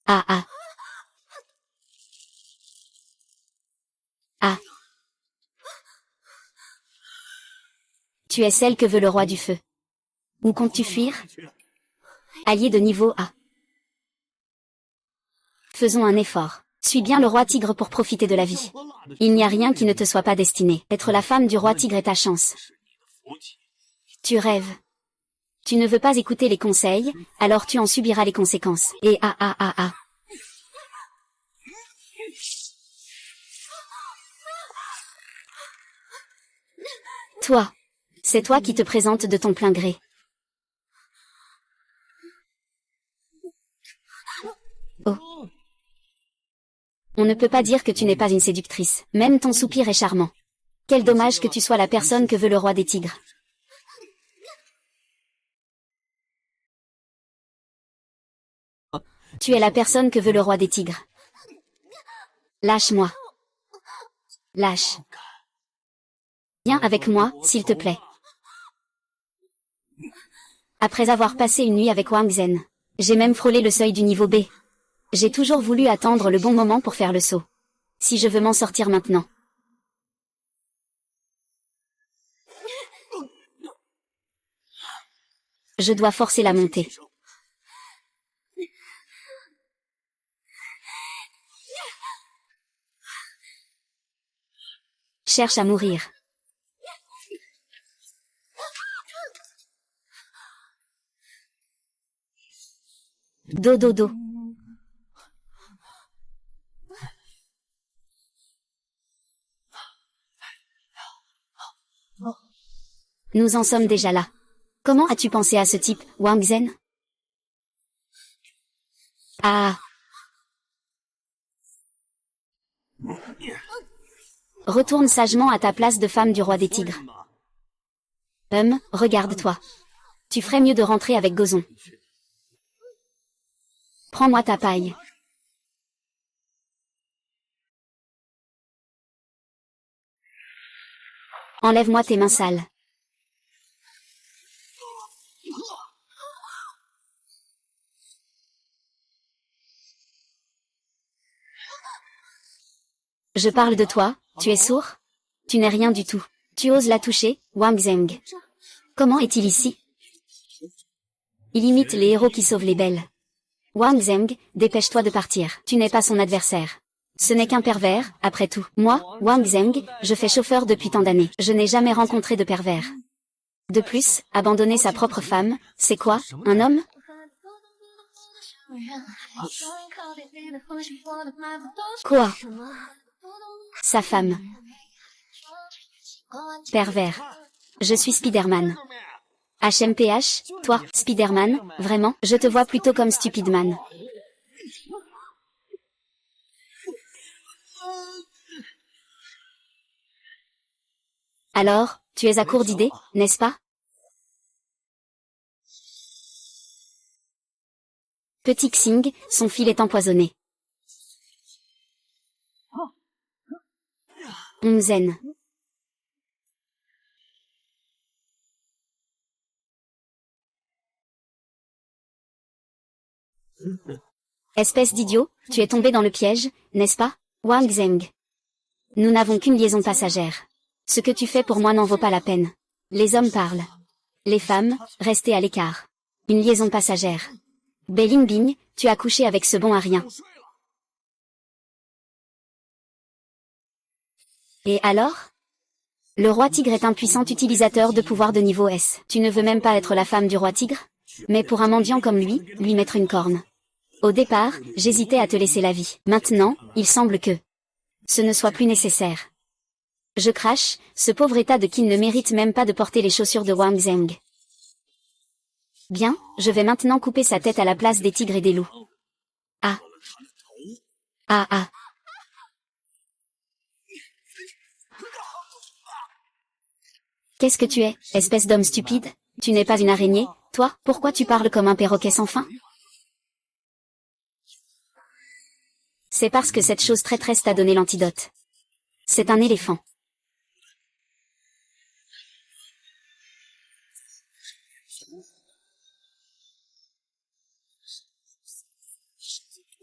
Ah ah. Ah. Tu es celle que veut le roi du feu. Où comptes-tu fuir? Allié de niveau A. Faisons un effort. Suis bien le roi tigre pour profiter de la vie. Il n'y a rien qui ne te soit pas destiné. Être la femme du roi tigre est ta chance. Tu rêves. Tu ne veux pas écouter les conseils, alors tu en subiras les conséquences. Et ah ah ah ah. Toi. C'est toi qui te présentes de ton plein gré. Oh. On ne peut pas dire que tu n'es pas une séductrice. Même ton soupir est charmant. Quel dommage que tu sois la personne que veut le roi des tigres. Tu es la personne que veut le roi des tigres. Lâche-moi. Lâche. Viens avec moi, s'il te plaît. Après avoir passé une nuit avec Wang Zhen, j'ai même frôlé le seuil du niveau B. J'ai toujours voulu attendre le bon moment pour faire le saut. Si je veux m'en sortir maintenant. Je dois forcer la montée. Cherche à mourir. Do do do. Nous en sommes déjà là. Comment as-tu pensé à ce type, Wang Zhen? Ah. Retourne sagement à ta place de femme du roi des tigres. Regarde-toi. Tu ferais mieux de rentrer avec Gozon. Prends-moi ta paille. Enlève-moi tes mains sales. Je parle de toi, tu es sourd? Tu n'es rien du tout. Tu oses la toucher, Wang Zheng. Comment est-il ici? Il imite les héros qui sauvent les belles. Wang Zheng, dépêche-toi de partir. Tu n'es pas son adversaire. Ce n'est qu'un pervers, après tout. Moi, Wang Zheng, je fais chauffeur depuis tant d'années. Je n'ai jamais rencontré de pervers. De plus, abandonner sa propre femme, c'est quoi, un homme? Quoi? Sa femme. Pervers. Je suis Spider-Man. HMPH, toi, Spider-Man, vraiment, je te vois plutôt comme Stupid-Man. Alors, tu es à court d'idées, n'est-ce pas? Petit Xing, son fil est empoisonné. Onzen. Espèce d'idiot, tu es tombé dans le piège, n'est-ce pas, Wang Zheng? Nous n'avons qu'une liaison passagère. Ce que tu fais pour moi n'en vaut pas la peine. Les hommes parlent. Les femmes, restez à l'écart. Une liaison passagère. Bing Bing, tu as couché avec ce bon à rien. Et alors? Le roi tigre est un puissant utilisateur de pouvoir de niveau S. Tu ne veux même pas être la femme du roi tigre? Mais pour un mendiant comme lui mettre une corne. Au départ, j'hésitais à te laisser la vie. Maintenant, il semble que ce ne soit plus nécessaire. Je crache, ce pauvre état de Qin ne mérite même pas de porter les chaussures de Wang Zheng. Bien, je vais maintenant couper sa tête à la place des tigres et des loups. Ah. Ah ah. Qu'est-ce que tu es, espèce d'homme stupide? Tu n'es pas une araignée, toi? Pourquoi tu parles comme un perroquet sans fin? C'est parce que cette chose traîtresse t'a donné l'antidote. C'est un éléphant.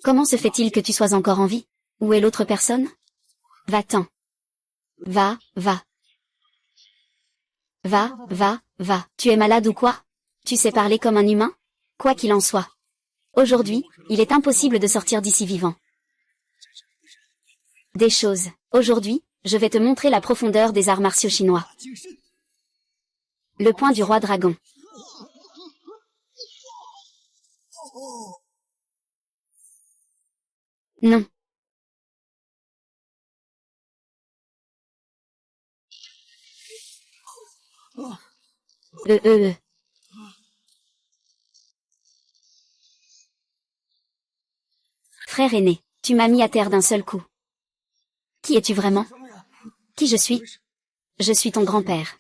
Comment se fait-il que tu sois encore en vie? Où est l'autre personne? Va-t'en. Va, va. Va, va, va. Tu es malade ou quoi? Tu sais parler comme un humain? Quoi qu'il en soit. Aujourd'hui, il est impossible de sortir d'ici vivant. Des choses. Aujourd'hui, je vais te montrer la profondeur des arts martiaux chinois. Le point du roi dragon. Non. Euh. Frère aîné, tu m'as mis à terre d'un seul coup. Qui es-tu vraiment? Qui je suis? Je suis ton grand-père.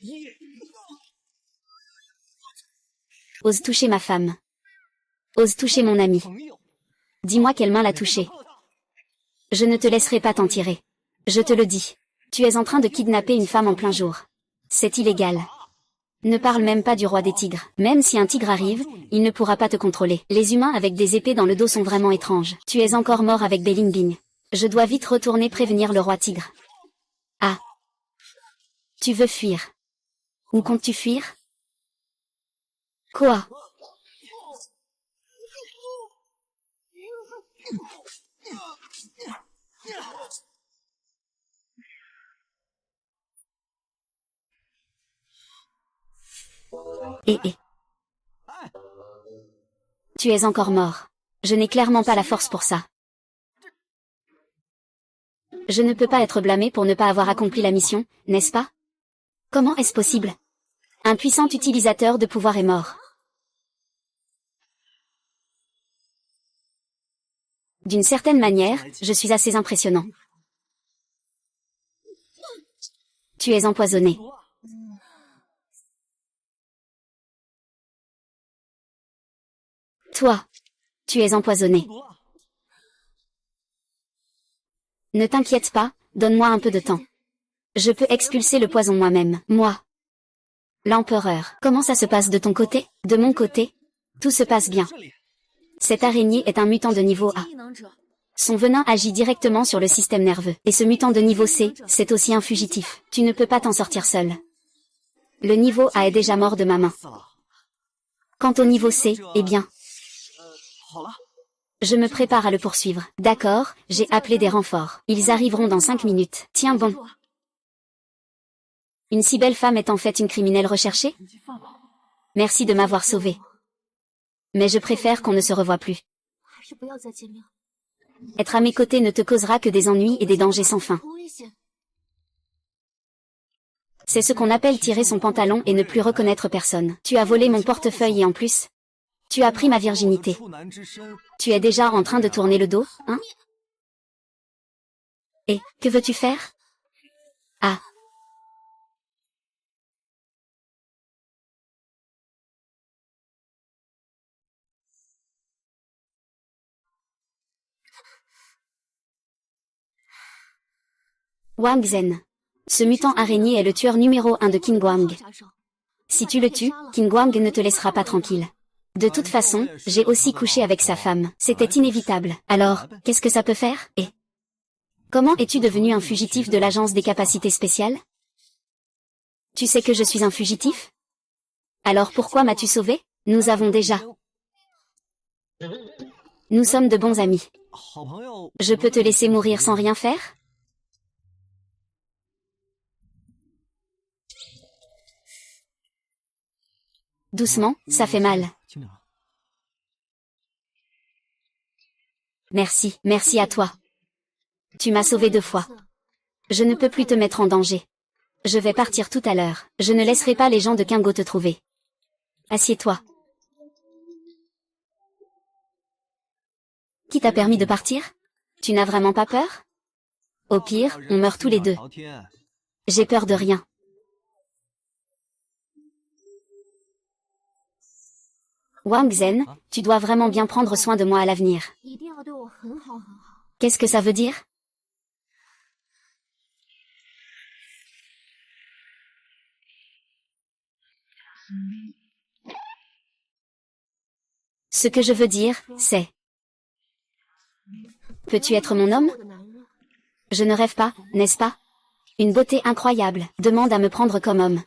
Ose toucher ma femme. Ose toucher mon ami. Dis-moi quelle main l'a touché. Je ne te laisserai pas t'en tirer. Je te le dis. Tu es en train de kidnapper une femme en plein jour. C'est illégal. Ne parle même pas du roi des tigres. Même si un tigre arrive, il ne pourra pas te contrôler. Les humains avec des épées dans le dos sont vraiment étranges. Tu es encore mort avec Bing Bing. Je dois vite retourner prévenir le roi tigre. Ah. Tu veux fuir? Où comptes-tu fuir? Quoi? Et. Tu es encore mort. Je n'ai clairement pas la force pour ça. Je ne peux pas être blâmé pour ne pas avoir accompli la mission, n'est-ce pas? Comment est-ce possible? Un puissant utilisateur de pouvoir est mort. D'une certaine manière, je suis assez impressionnant. Tu es empoisonné. Toi, tu es empoisonné. Ne t'inquiète pas, donne-moi un peu de temps. Je peux expulser le poison moi-même, moi. L'empereur. Comment ça se passe de ton côté? De mon côté? Tout se passe bien. Cette araignée est un mutant de niveau A. Son venin agit directement sur le système nerveux. Et ce mutant de niveau C, c'est aussi un fugitif. Tu ne peux pas t'en sortir seul. Le niveau A est déjà mort de ma main. Quant au niveau C, eh bien. Je me prépare à le poursuivre. D'accord, j'ai appelé des renforts. Ils arriveront dans 5 minutes. Tiens bon. Une si belle femme est en fait une criminelle recherchée? Merci de m'avoir sauvé. Mais je préfère qu'on ne se revoie plus. Être à mes côtés ne te causera que des ennuis et des dangers sans fin. C'est ce qu'on appelle tirer son pantalon et ne plus reconnaître personne. Tu as volé mon portefeuille et en plus, tu as pris ma virginité. Tu es déjà en train de tourner le dos, hein? Et, que veux-tu faire? Ah. Wang Zhen. Ce mutant araignée est le tueur numéro 1 de Qin Guang. Si tu le tues, Qin Guang ne te laissera pas tranquille. De toute façon, j'ai aussi couché avec sa femme. C'était inévitable. Alors, qu'est-ce que ça peut faire? Et comment es-tu devenu un fugitif de l'agence des capacités spéciales? Tu sais que je suis un fugitif? Alors pourquoi m'as-tu sauvé? Nous avons déjà. Nous sommes de bons amis. Je peux te laisser mourir sans rien faire? Doucement, ça fait mal. Merci, merci à toi. Tu m'as sauvé 2 fois. Je ne peux plus te mettre en danger. Je vais partir tout à l'heure. Je ne laisserai pas les gens de Kingo te trouver. Assieds-toi. Qui t'a permis de partir? Tu n'as vraiment pas peur? Au pire, on meurt tous les deux. J'ai peur de rien. Wang Zhen, tu dois vraiment bien prendre soin de moi à l'avenir. Qu'est-ce que ça veut dire? Ce que je veux dire, c'est... Peux-tu être mon homme? Je ne rêve pas, n'est-ce pas? Une beauté incroyable, demande à me prendre comme homme.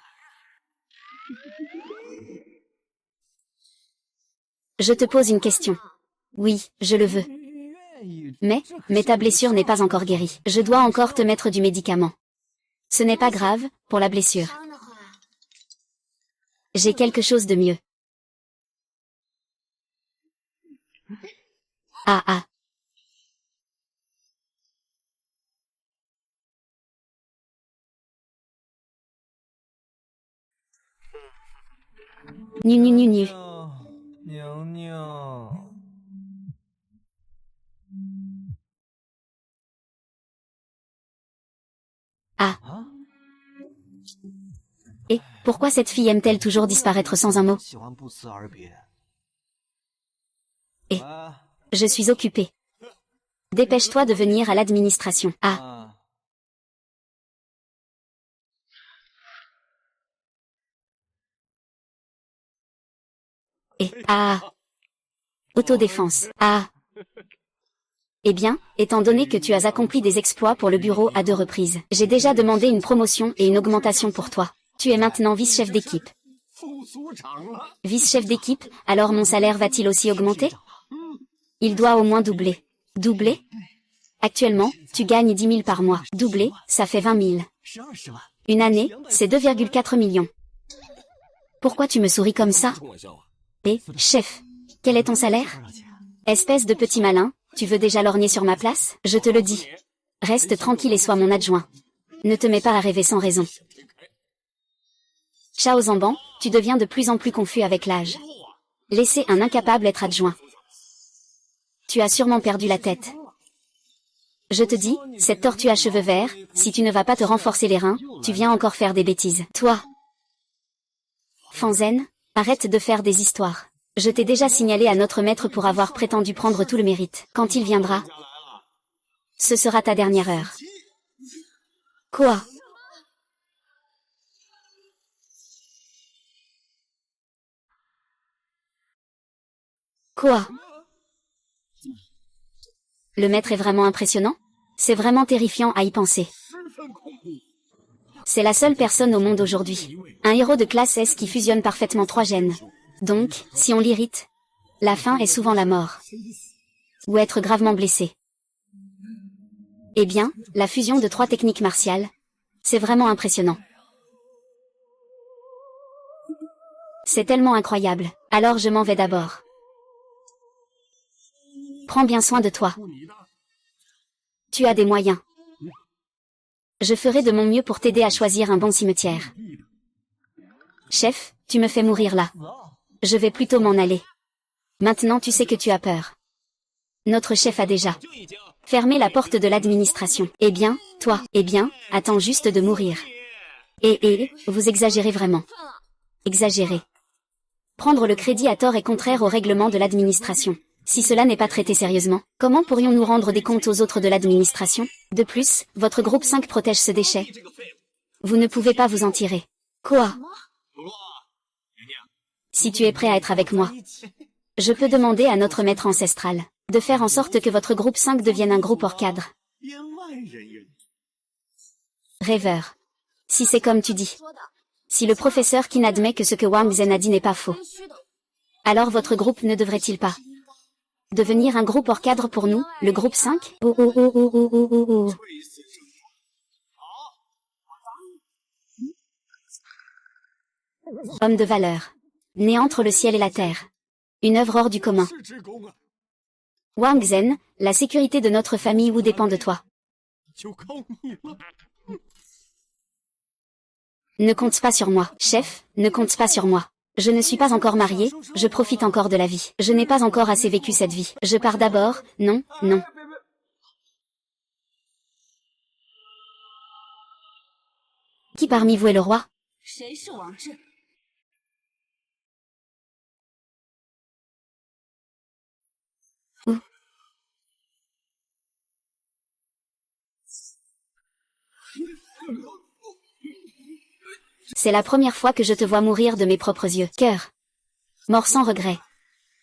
Je te pose une question. Oui, je le veux. Mais ta blessure n'est pas encore guérie. Je dois encore te mettre du médicament. Ce n'est pas grave, pour la blessure. J'ai quelque chose de mieux. Ah ah. Nu nu nu nu. Ah. Et, pourquoi cette fille aime-t-elle toujours disparaître sans un mot? Et, je suis occupée. Dépêche-toi de venir à l'administration. Ah. Et, ah. Autodéfense. Ah. Eh bien, étant donné que tu as accompli des exploits pour le bureau à 2 reprises, j'ai déjà demandé une promotion et une augmentation pour toi. Tu es maintenant vice-chef d'équipe. Vice-chef d'équipe, alors mon salaire va-t-il aussi augmenter? Il doit au moins doubler. Doubler? Actuellement, tu gagnes 10 000 par mois. Doubler, ça fait 20 000. Une année, c'est 2,4 millions. Pourquoi tu me souris comme ça? Et, chef, quel est ton salaire? Espèce de petit malin, tu veux déjà lorgner sur ma place? Je te le dis. Reste tranquille et sois mon adjoint. Ne te mets pas à rêver sans raison. Chao Zamban, tu deviens de plus en plus confus avec l'âge. Laissez un incapable être adjoint. Tu as sûrement perdu la tête. Je te dis, cette tortue à cheveux verts, si tu ne vas pas te renforcer les reins, tu viens encore faire des bêtises. Toi, Fanzen, arrête de faire des histoires. Je t'ai déjà signalé à notre maître pour avoir prétendu prendre tout le mérite. Quand il viendra, ce sera ta dernière heure. Quoi? Quoi? Le maître est vraiment impressionnant? C'est vraiment terrifiant à y penser. C'est la seule personne au monde aujourd'hui. Un héros de classe S qui fusionne parfaitement 3 gènes. Donc, si on l'irrite, la fin est souvent la mort. Ou être gravement blessé. Eh bien, la fusion de 3 techniques martiales, c'est vraiment impressionnant. C'est tellement incroyable. Alors je m'en vais d'abord. Prends bien soin de toi. Tu as des moyens. Je ferai de mon mieux pour t'aider à choisir un bon cimetière. Chef, tu me fais mourir là. Je vais plutôt m'en aller. Maintenant tu sais que tu as peur. Notre chef a déjà fermé la porte de l'administration. Eh bien, toi, attends juste de mourir. Vous exagérez vraiment. Exagérez. Prendre le crédit à tort est contraire au règlement de l'administration. Si cela n'est pas traité sérieusement, comment pourrions-nous rendre des comptes aux autres de l'administration? De plus, votre groupe 5 protège ce déchet. Vous ne pouvez pas vous en tirer. Quoi? Si tu es prêt à être avec moi, je peux demander à notre maître ancestral de faire en sorte que votre groupe 5 devienne un groupe hors cadre. Rêveur. Si c'est comme tu dis. Si le professeur Qin admet que ce que Wang Zhen a dit n'est pas faux, alors votre groupe ne devrait-il pas devenir un groupe hors cadre pour nous, le groupe 5? Homme de valeur. Né entre le ciel et la terre. Une œuvre hors du commun. Wang Zhen, la sécurité de notre famille Wu dépend de toi. Ne compte pas sur moi, chef, ne compte pas sur moi. Je ne suis pas encore marié, je profite encore de la vie. Je n'ai pas encore assez vécu cette vie. Je pars d'abord, non, non. Qui parmi vous est le roi? Où? C'est la première fois que je te vois mourir de mes propres yeux. Cœur. Mort sans regret.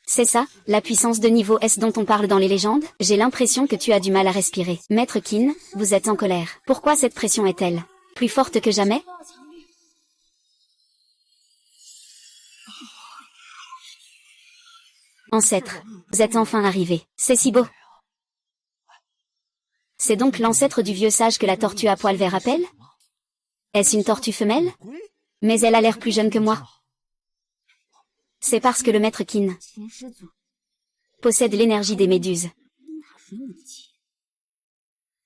C'est ça, la puissance de niveau S dont on parle dans les légendes? J'ai l'impression que tu as du mal à respirer. Maître Qin, vous êtes en colère. Pourquoi cette pression est-elle plus forte que jamais? Ancêtre, vous êtes enfin arrivé. C'est si beau. C'est donc l'ancêtre du vieux sage que la tortue à poil vert appelle? Est-ce une tortue femelle? Mais elle a l'air plus jeune que moi. C'est parce que le maître Qin possède l'énergie des méduses.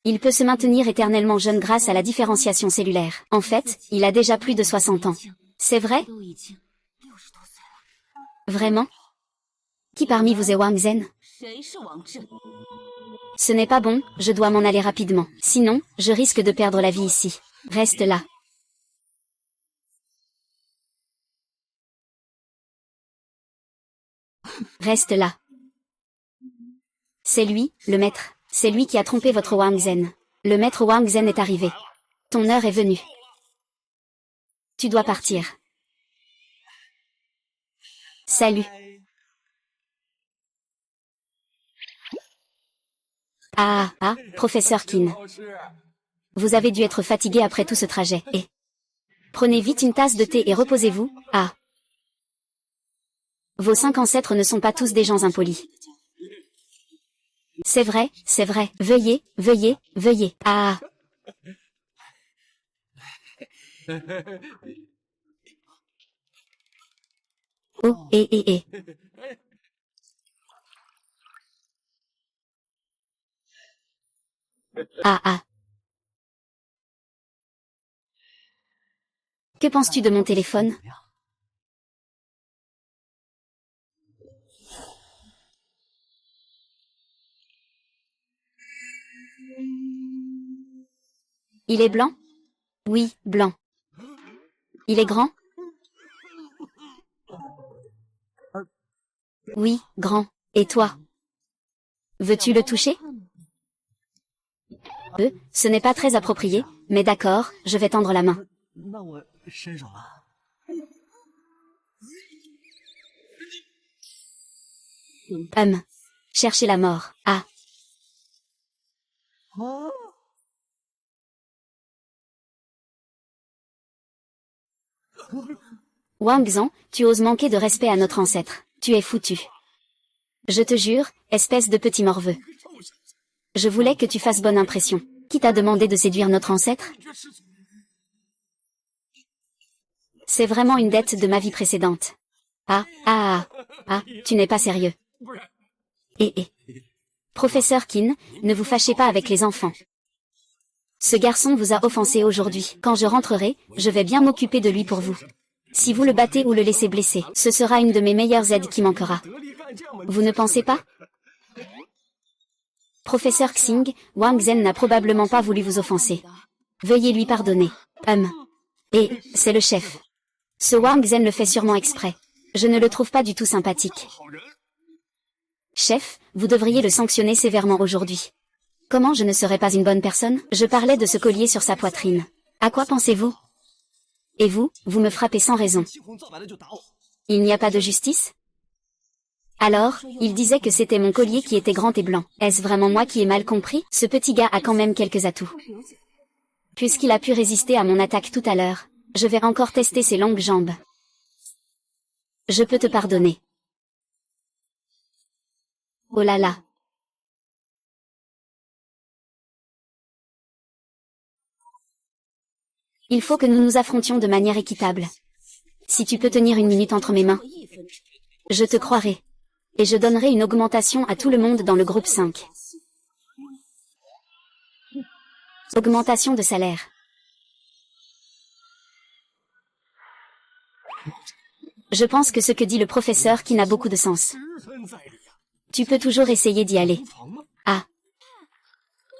Il peut se maintenir éternellement jeune grâce à la différenciation cellulaire. En fait, il a déjà plus de 60 ans. C'est vrai? Vraiment? Qui parmi vous est Wang Zhen? Ce n'est pas bon, je dois m'en aller rapidement. Sinon, je risque de perdre la vie ici. Reste là. Reste là. C'est lui, le maître. C'est lui qui a trompé votre Wang Zhen. Le maître Wang Zhen est arrivé. Ton heure est venue. Tu dois partir. Salut. Professeur Qin. Vous avez dû être fatigué après tout ce trajet, et... Prenez vite une tasse de thé et reposez-vous. Vos 5 ancêtres ne sont pas tous des gens impolis. C'est vrai, c'est vrai. Veuillez, veuillez, veuillez. Oh, Que penses-tu de mon téléphone? Il est blanc? Oui, blanc. Il est grand? Oui, grand. Et toi? Veux-tu le toucher? Ce n'est pas très approprié, mais d'accord, je vais tendre la main. Cherchez la mort. Wang Zhen, tu oses manquer de respect à notre ancêtre. Tu es foutu. Je te jure, espèce de petit morveux. Je voulais que tu fasses bonne impression. Qui t'a demandé de séduire notre ancêtre? C'est vraiment une dette de ma vie précédente. Tu n'es pas sérieux. Professeur Qin, ne vous fâchez pas avec les enfants. Ce garçon vous a offensé aujourd'hui. Quand je rentrerai, je vais bien m'occuper de lui pour vous. Si vous le battez ou le laissez blesser, ce sera une de mes meilleures aides qui manquera. Vous ne pensez pas? Professeur Xing, Wang Zhen n'a probablement pas voulu vous offenser. Veuillez lui pardonner. C'est le chef. Ce Wang Zhen le fait sûrement exprès. Je ne le trouve pas du tout sympathique. Chef, vous devriez le sanctionner sévèrement aujourd'hui. Comment je ne serais pas une bonne personne? Je parlais de ce collier sur sa poitrine. À quoi pensez-vous? Et vous, vous me frappez sans raison. Il n'y a pas de justice? Alors, il disait que c'était mon collier qui était grand et blanc. Est-ce vraiment moi qui ai mal compris? Ce petit gars a quand même quelques atouts. Puisqu'il a pu résister à mon attaque tout à l'heure, je vais encore tester ses longues jambes. Je peux te pardonner. Oh là là. Il faut que nous nous affrontions de manière équitable. Si tu peux tenir une minute entre mes mains, je te croirai. Et je donnerai une augmentation à tout le monde dans le groupe 5. Augmentation de salaire. Je pense que ce que dit le professeur qui n'a beaucoup de sens. Tu peux toujours essayer d'y aller. Ah.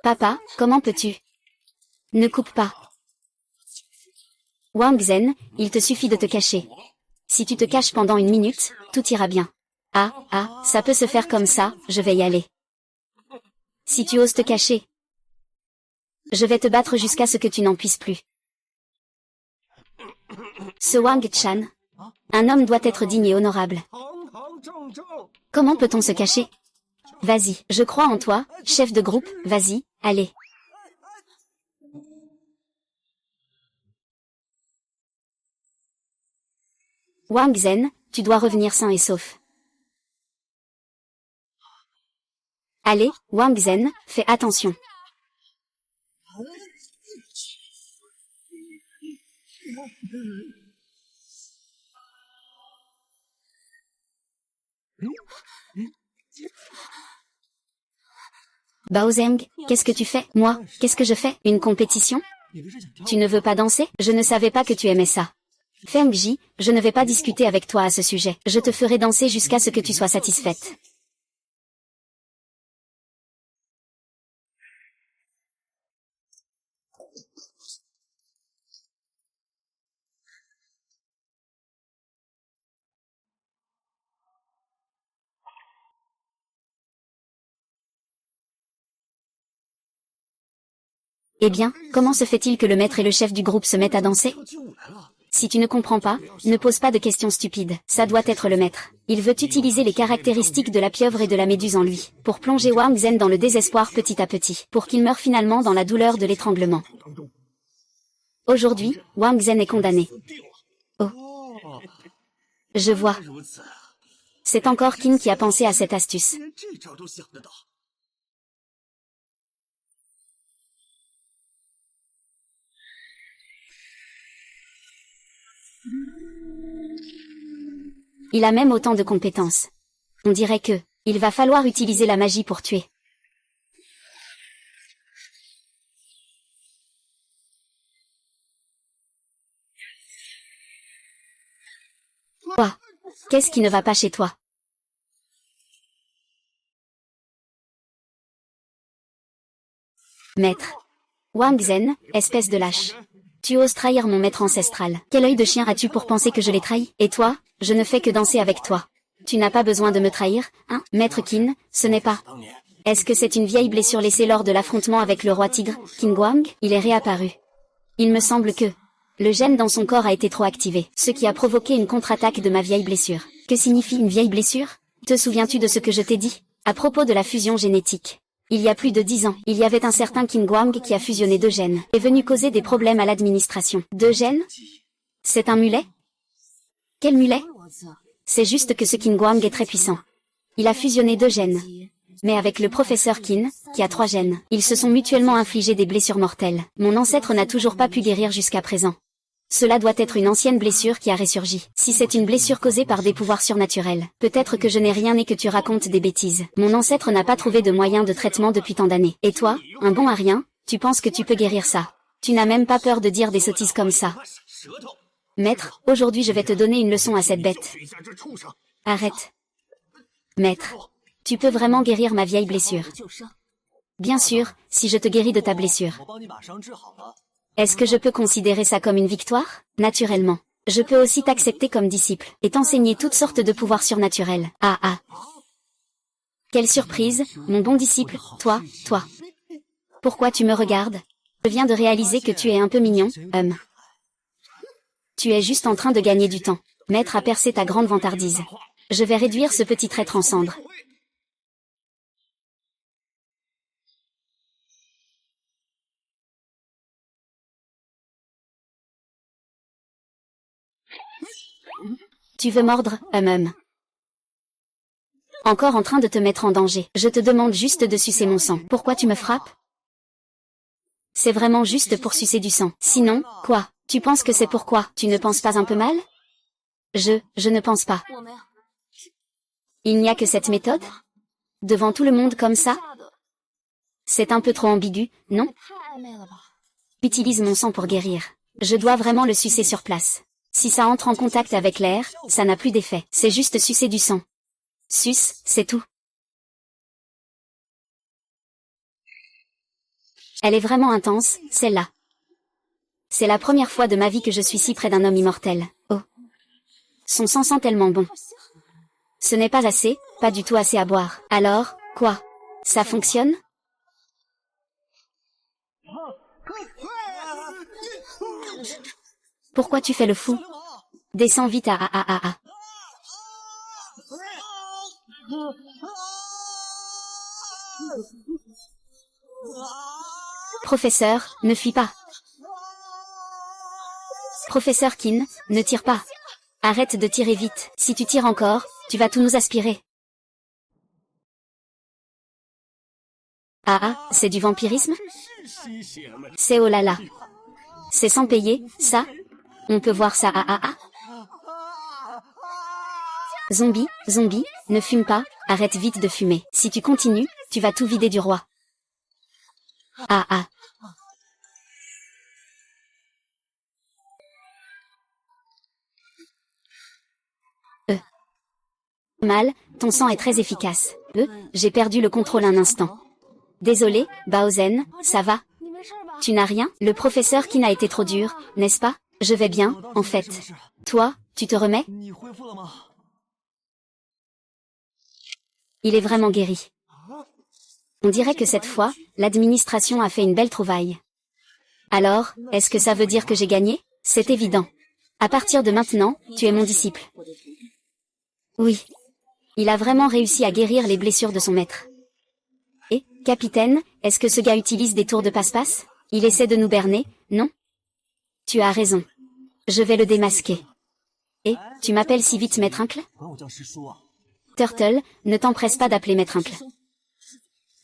Papa, comment peux-tu? Ne coupe pas. Wang Zhen, il te suffit de te cacher. Si tu te caches pendant une minute, tout ira bien. Ah, ça peut se faire comme ça, je vais y aller. Si tu oses te cacher, je vais te battre jusqu'à ce que tu n'en puisses plus. Ce Wang Chan, un homme doit être digne et honorable. Comment peut-on se cacher? Vas-y, je crois en toi, chef de groupe, vas-y, allez. Wang Zhen, tu dois revenir sain et sauf. Allez, Wang Zhen, fais attention. Bao Zeng, qu'est-ce que tu fais? Moi, qu'est-ce que je fais? Une compétition? Tu ne veux pas danser? Je ne savais pas que tu aimais ça. Feng Ji, je ne vais pas discuter avec toi à ce sujet. Je te ferai danser jusqu'à ce que tu sois satisfaite. Eh bien, comment se fait-il que le maître et le chef du groupe se mettent à danser? Si tu ne comprends pas, ne pose pas de questions stupides. Ça doit être le maître. Il veut utiliser les caractéristiques de la pieuvre et de la méduse en lui, pour plonger Wang Zhen dans le désespoir petit à petit, pour qu'il meure finalement dans la douleur de l'étranglement. Aujourd'hui, Wang Zhen est condamné. Oh. Je vois. C'est encore Qin qui a pensé à cette astuce. Il a même autant de compétences. On dirait que, il va falloir utiliser la magie pour tuer. Quoi? Qu'est-ce qui ne va pas chez toi? Maître. Wang Zhen, espèce de lâche. Tu oses trahir mon maître ancestral. Quel œil de chien as-tu pour penser que je l'ai trahi? Et toi, je ne fais que danser avec toi. Tu n'as pas besoin de me trahir, hein, Maître Qin, ce n'est pas. Est-ce que c'est une vieille blessure laissée lors de l'affrontement avec le roi tigre, Qin Guang? Il est réapparu. Il me semble que le gène dans son corps a été trop activé, ce qui a provoqué une contre-attaque de ma vieille blessure. Que signifie une vieille blessure? Te souviens-tu de ce que je t'ai dit à propos de la fusion génétique? Il y a plus de 10 ans, il y avait un certain Qin Guang qui a fusionné 2 gènes, et venu causer des problèmes à l'administration. 2 gènes? C'est un mulet? Quel mulet? C'est juste que ce Qin Guang est très puissant. Il a fusionné 2 gènes. Mais avec le professeur Qin, qui a 3 gènes, ils se sont mutuellement infligés des blessures mortelles. Mon ancêtre n'a toujours pas pu guérir jusqu'à présent. Cela doit être une ancienne blessure qui a ressurgi. Si c'est une blessure causée par des pouvoirs surnaturels, peut-être que je n'ai rien et que tu racontes des bêtises. Mon ancêtre n'a pas trouvé de moyen de traitement depuis tant d'années. Et toi, un bon à rien, tu penses que tu peux guérir ça? Tu n'as même pas peur de dire des sottises comme ça. Maître, aujourd'hui je vais te donner une leçon à cette bête. Arrête. Maître, tu peux vraiment guérir ma vieille blessure. Bien sûr, si je te guéris de ta blessure. Est-ce que je peux considérer ça comme une victoire? Naturellement. Je peux aussi t'accepter comme disciple, et t'enseigner toutes sortes de pouvoirs surnaturels. Ah. Quelle surprise, mon bon disciple, toi. Pourquoi tu me regardes? Je viens de réaliser que tu es un peu mignon, Tu es juste en train de gagner du temps. Maître a percé ta grande vantardise. Je vais réduire ce petit traître en cendres. Tu veux mordre, Encore en train de te mettre en danger. Je te demande juste de sucer mon sang. Pourquoi tu me frappes? C'est vraiment juste pour sucer du sang. Sinon, quoi? Tu penses que c'est pourquoi? Tu ne penses pas un peu mal? Je ne pense pas. Il n'y a que cette méthode? Devant tout le monde comme ça? C'est un peu trop ambigu, non? Utilise mon sang pour guérir. Je dois vraiment le sucer sur place. Si ça entre en contact avec l'air, ça n'a plus d'effet. C'est juste sucer du sang. Suce, c'est tout. Elle est vraiment intense, celle-là. C'est la première fois de ma vie que je suis si près d'un homme immortel. Oh. Son sang sent tellement bon. Ce n'est pas assez, pas du tout assez à boire. Alors, quoi? Ça fonctionne? Pourquoi tu fais le fou? Descends vite à. Professeur, ne fuis pas. Professeur Kin, ne tire pas. Arrête de tirer vite. Si tu tires encore, tu vas tout nous aspirer. C'est du vampirisme? C'est oh là là. C'est sans payer, ça? On peut voir ça Zombie, ne fume pas, arrête vite de fumer. Si tu continues, tu vas tout vider du roi. Mal, ton sang est très efficace. J'ai perdu le contrôle un instant. Désolé, Baozen, ça va? Tu n'as rien? Le professeur qui n'a été trop dur, n'est-ce pas? Je vais bien, en fait. Toi, tu te remets? Il est vraiment guéri. On dirait que cette fois, l'administration a fait une belle trouvaille. Alors, est-ce que ça veut dire que j'ai gagné? C'est évident. À partir de maintenant, tu es mon disciple. Oui. Il a vraiment réussi à guérir les blessures de son maître. Et, capitaine, est-ce que ce gars utilise des tours de passe-passe? Il essaie de nous berner, non? Tu as raison. Je vais le démasquer. Et, tu m'appelles si vite Maître Uncle? Turtle, ne t'empresse pas d'appeler Maître Uncle.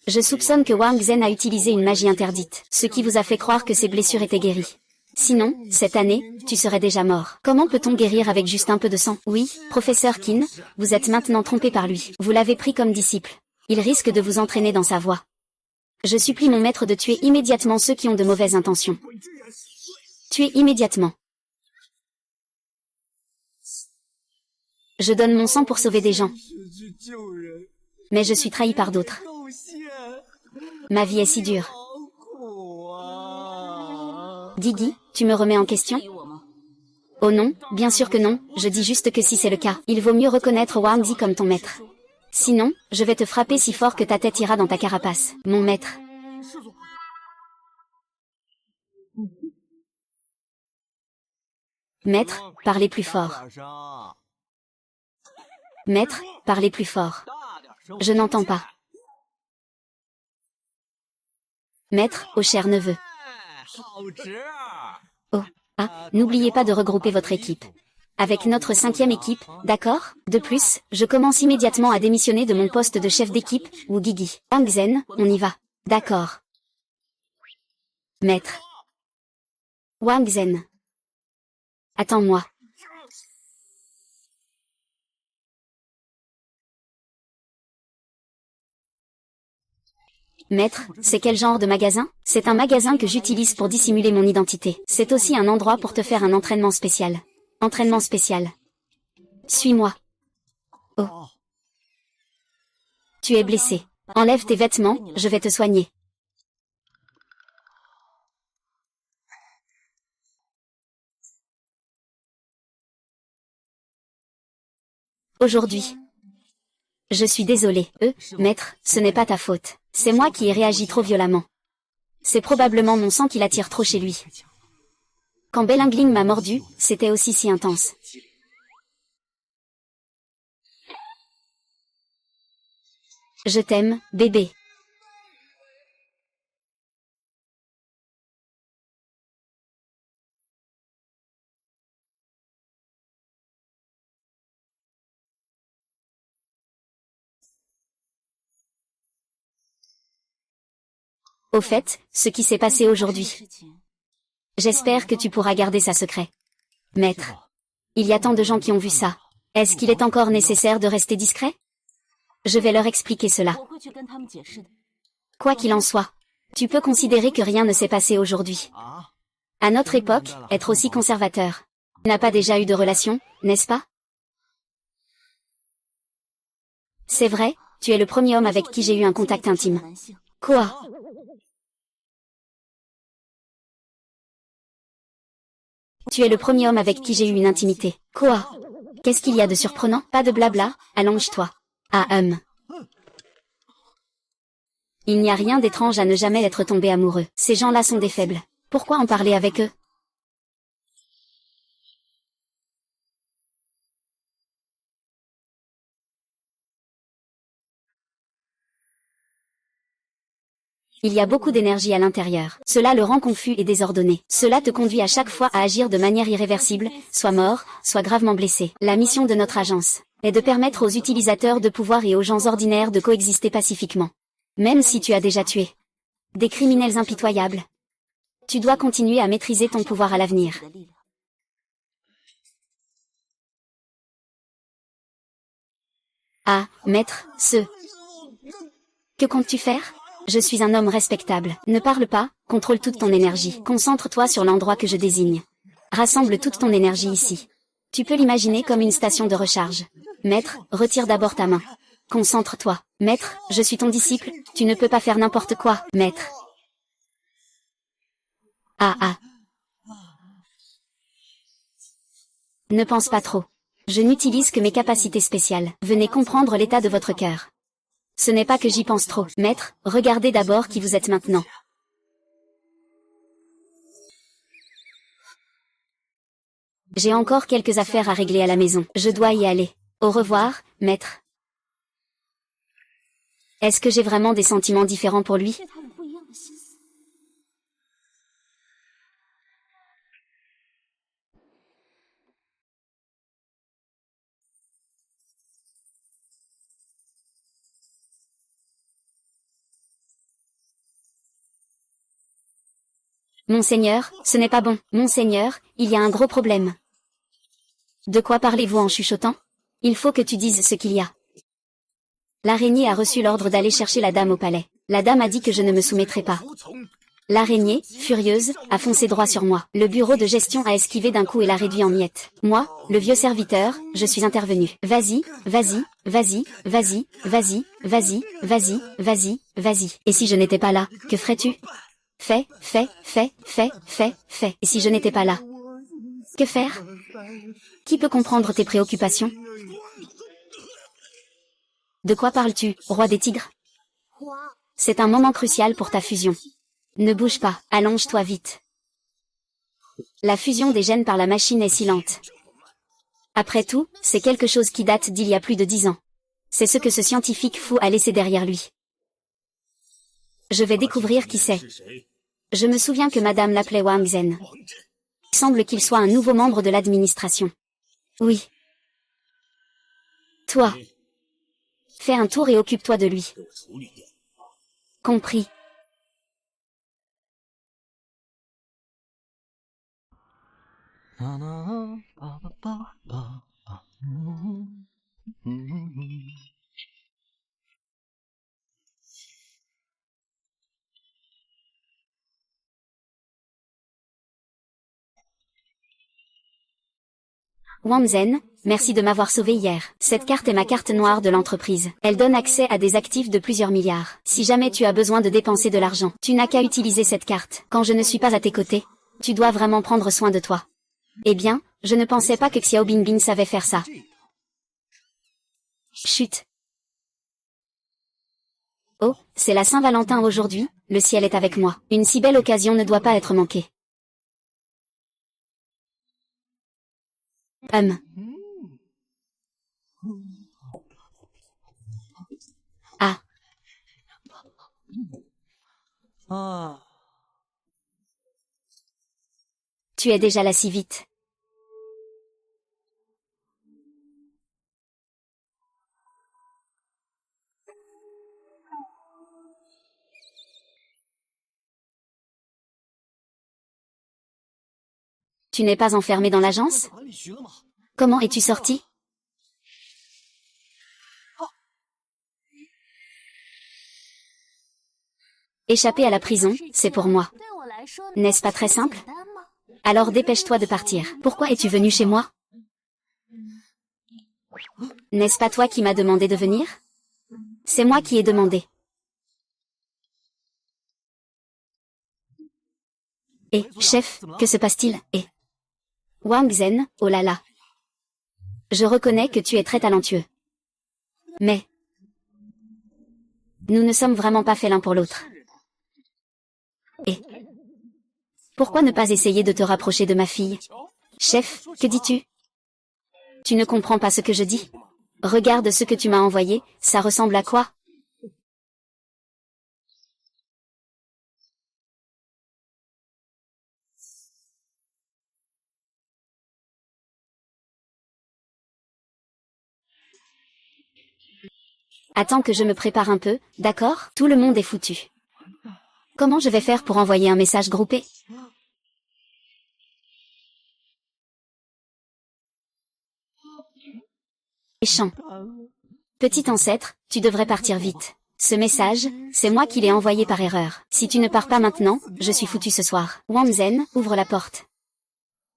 Je soupçonne que Wang Zhen a utilisé une magie interdite, ce qui vous a fait croire que ses blessures étaient guéries. Sinon, cette année, tu serais déjà mort. Comment peut-on guérir avec juste un peu de sang? Oui, professeur Kin, vous êtes maintenant trompé par lui. Vous l'avez pris comme disciple. Il risque de vous entraîner dans sa voie. Je supplie mon maître de tuer immédiatement ceux qui ont de mauvaises intentions. Tuez immédiatement. Je donne mon sang pour sauver des gens. Mais je suis trahi par d'autres. Ma vie est si dure. Didi, tu me remets en question? Oh non, bien sûr que non, je dis juste que si c'est le cas, il vaut mieux reconnaître Wang Zi comme ton maître. Sinon, je vais te frapper si fort que ta tête ira dans ta carapace, mon maître. Maître, parlez plus fort. Maître, parlez plus fort. Je n'entends pas. Maître, au cher neveu. Oh, n'oubliez pas de regrouper votre équipe. Avec notre 5e équipe, d'accord? De plus, je commence immédiatement à démissionner de mon poste de chef d'équipe, Wu Gigi. Wang Zhen, on y va. D'accord. Maître. Wang Zhen. Attends-moi. Maître, c'est quel genre de magasin? C'est un magasin que j'utilise pour dissimuler mon identité. C'est aussi un endroit pour te faire un entraînement spécial. Entraînement spécial. Suis-moi. Oh. Tu es blessé. Enlève tes vêtements, je vais te soigner. Aujourd'hui, Je suis désolé. Maître, ce n'est pas ta faute. C'est moi qui ai réagi trop violemment. C'est probablement mon sang qui l'attire trop chez lui. Quand Bellingling m'a mordu, c'était aussi si intense. Je t'aime, bébé. Au fait, ce qui s'est passé aujourd'hui. J'espère que tu pourras garder ça secret. Maître. Il y a tant de gens qui ont vu ça. Est-ce qu'il est encore nécessaire de rester discret? Je vais leur expliquer cela. Quoi qu'il en soit, tu peux considérer que rien ne s'est passé aujourd'hui. À notre époque, être aussi conservateur n'a pas déjà eu de relation, n'est-ce pas? C'est vrai, tu es le premier homme avec qui j'ai eu un contact intime. Quoi? Tu es le premier homme avec qui j'ai eu une intimité. Quoi? Qu'est-ce qu'il y a de surprenant? Pas de blabla, allonge-toi. Ah Il n'y a rien d'étrange à ne jamais être tombé amoureux. Ces gens-là sont des faibles. Pourquoi en parler avec eux? Il y a beaucoup d'énergie à l'intérieur. Cela le rend confus et désordonné. Cela te conduit à chaque fois à agir de manière irréversible, soit mort, soit gravement blessé. La mission de notre agence est de permettre aux utilisateurs de pouvoir et aux gens ordinaires de coexister pacifiquement. Même si tu as déjà tué des criminels impitoyables, tu dois continuer à maîtriser ton pouvoir à l'avenir. Ah, maître, que comptes-tu faire? Je suis un homme respectable. Ne parle pas, contrôle toute ton énergie. Concentre-toi sur l'endroit que je désigne. Rassemble toute ton énergie ici. Tu peux l'imaginer comme une station de recharge. Maître, retire d'abord ta main. Concentre-toi. Maître, je suis ton disciple, tu ne peux pas faire n'importe quoi, maître. Ne pense pas trop. Je n'utilise que mes capacités spéciales. Venez comprendre l'état de votre cœur. Ce n'est pas que j'y pense trop. Maître, regardez d'abord qui vous êtes maintenant. J'ai encore quelques affaires à régler à la maison. Je dois y aller. Au revoir, maître. Est-ce que j'ai vraiment des sentiments différents pour lui? Monseigneur, ce n'est pas bon. Monseigneur, il y a un gros problème. De quoi parlez-vous en chuchotant? Il faut que tu dises ce qu'il y a. L'araignée a reçu l'ordre d'aller chercher la dame au palais. La dame a dit que je ne me soumettrai pas. L'araignée, furieuse, a foncé droit sur moi. Le bureau de gestion a esquivé d'un coup et l'a réduit en miettes. Moi, le vieux serviteur, je suis intervenu. Vas-y, vas-y, vas-y, vas-y, vas-y, vas-y, vas-y, vas-y, vas-y. Et si je n'étais pas là, que ferais-tu? Fais. Et si je n'étais pas là? Que faire? Qui peut comprendre tes préoccupations? De quoi parles-tu, roi des tigres? C'est un moment crucial pour ta fusion. Ne bouge pas, allonge-toi vite. La fusion des gènes par la machine est si lente. Après tout, c'est quelque chose qui date d'il y a plus de 10 ans. C'est ce que ce scientifique fou a laissé derrière lui. Je vais découvrir qui c'est. Je me souviens que madame l'appelait Wang Zhen. Il semble qu'il soit un nouveau membre de l'administration. Oui. Toi. Fais un tour et occupe-toi de lui. Compris. Wang Zhen, merci de m'avoir sauvé hier. Cette carte est ma carte noire de l'entreprise. Elle donne accès à des actifs de plusieurs milliards. Si jamais tu as besoin de dépenser de l'argent, tu n'as qu'à utiliser cette carte. Quand je ne suis pas à tes côtés, tu dois vraiment prendre soin de toi. Eh bien, je ne pensais pas que Xiao Bingbing savait faire ça. Chut. c'est la Saint-Valentin aujourd'hui, le ciel est avec moi. Une si belle occasion ne doit pas être manquée. Ah, tu es déjà là si vite. Tu n'es pas enfermé dans l'agence? Comment es-tu sorti? Échapper à la prison, c'est pour moi. N'est-ce pas très simple? Alors dépêche-toi de partir. Pourquoi es-tu venu chez moi? N'est-ce pas toi qui m'as demandé de venir? C'est moi qui ai demandé. Et, chef, que se passe-t-il? Et Wang Zhen, oh là là. Je reconnais que tu es très talentueux. Mais nous ne sommes vraiment pas faits l'un pour l'autre. Et pourquoi ne pas essayer de te rapprocher de ma fille? Chef, que dis-tu? Tu ne comprends pas ce que je dis? Regarde ce que tu m'as envoyé, ça ressemble à quoi? Attends que je me prépare un peu, d'accord? Tout le monde est foutu. Comment je vais faire pour envoyer un message groupé? Méchant. Petit ancêtre, tu devrais partir vite. Ce message, c'est moi qui l'ai envoyé par erreur. Si tu ne pars pas maintenant, je suis foutu ce soir. Wang Zhen, ouvre la porte.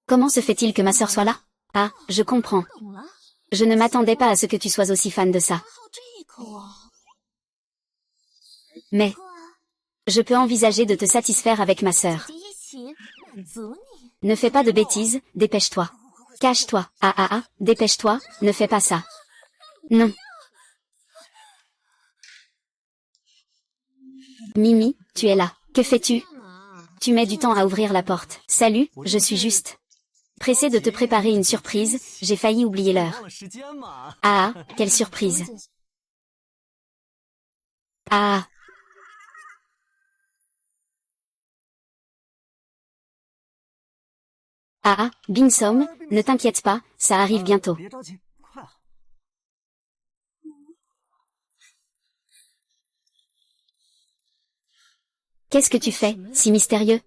Comment se fait-il que ma sœur soit là? Ah, je comprends. Je ne m'attendais pas à ce que tu sois aussi fan de ça. Mais je peux envisager de te satisfaire avec ma sœur. Ne fais pas de bêtises, dépêche-toi. Cache-toi. Ah ah ah, dépêche-toi, ne fais pas ça. Non. Mimi, tu es là. Que fais-tu? Tu mets du temps à ouvrir la porte. Salut, je suis juste pressée de te préparer une surprise, j'ai failli oublier l'heure. Ah ah, quelle surprise. Ah ah ah, Binsom, ne t'inquiète pas, ça arrive bientôt. Qu'est-ce que tu fais, si mystérieux?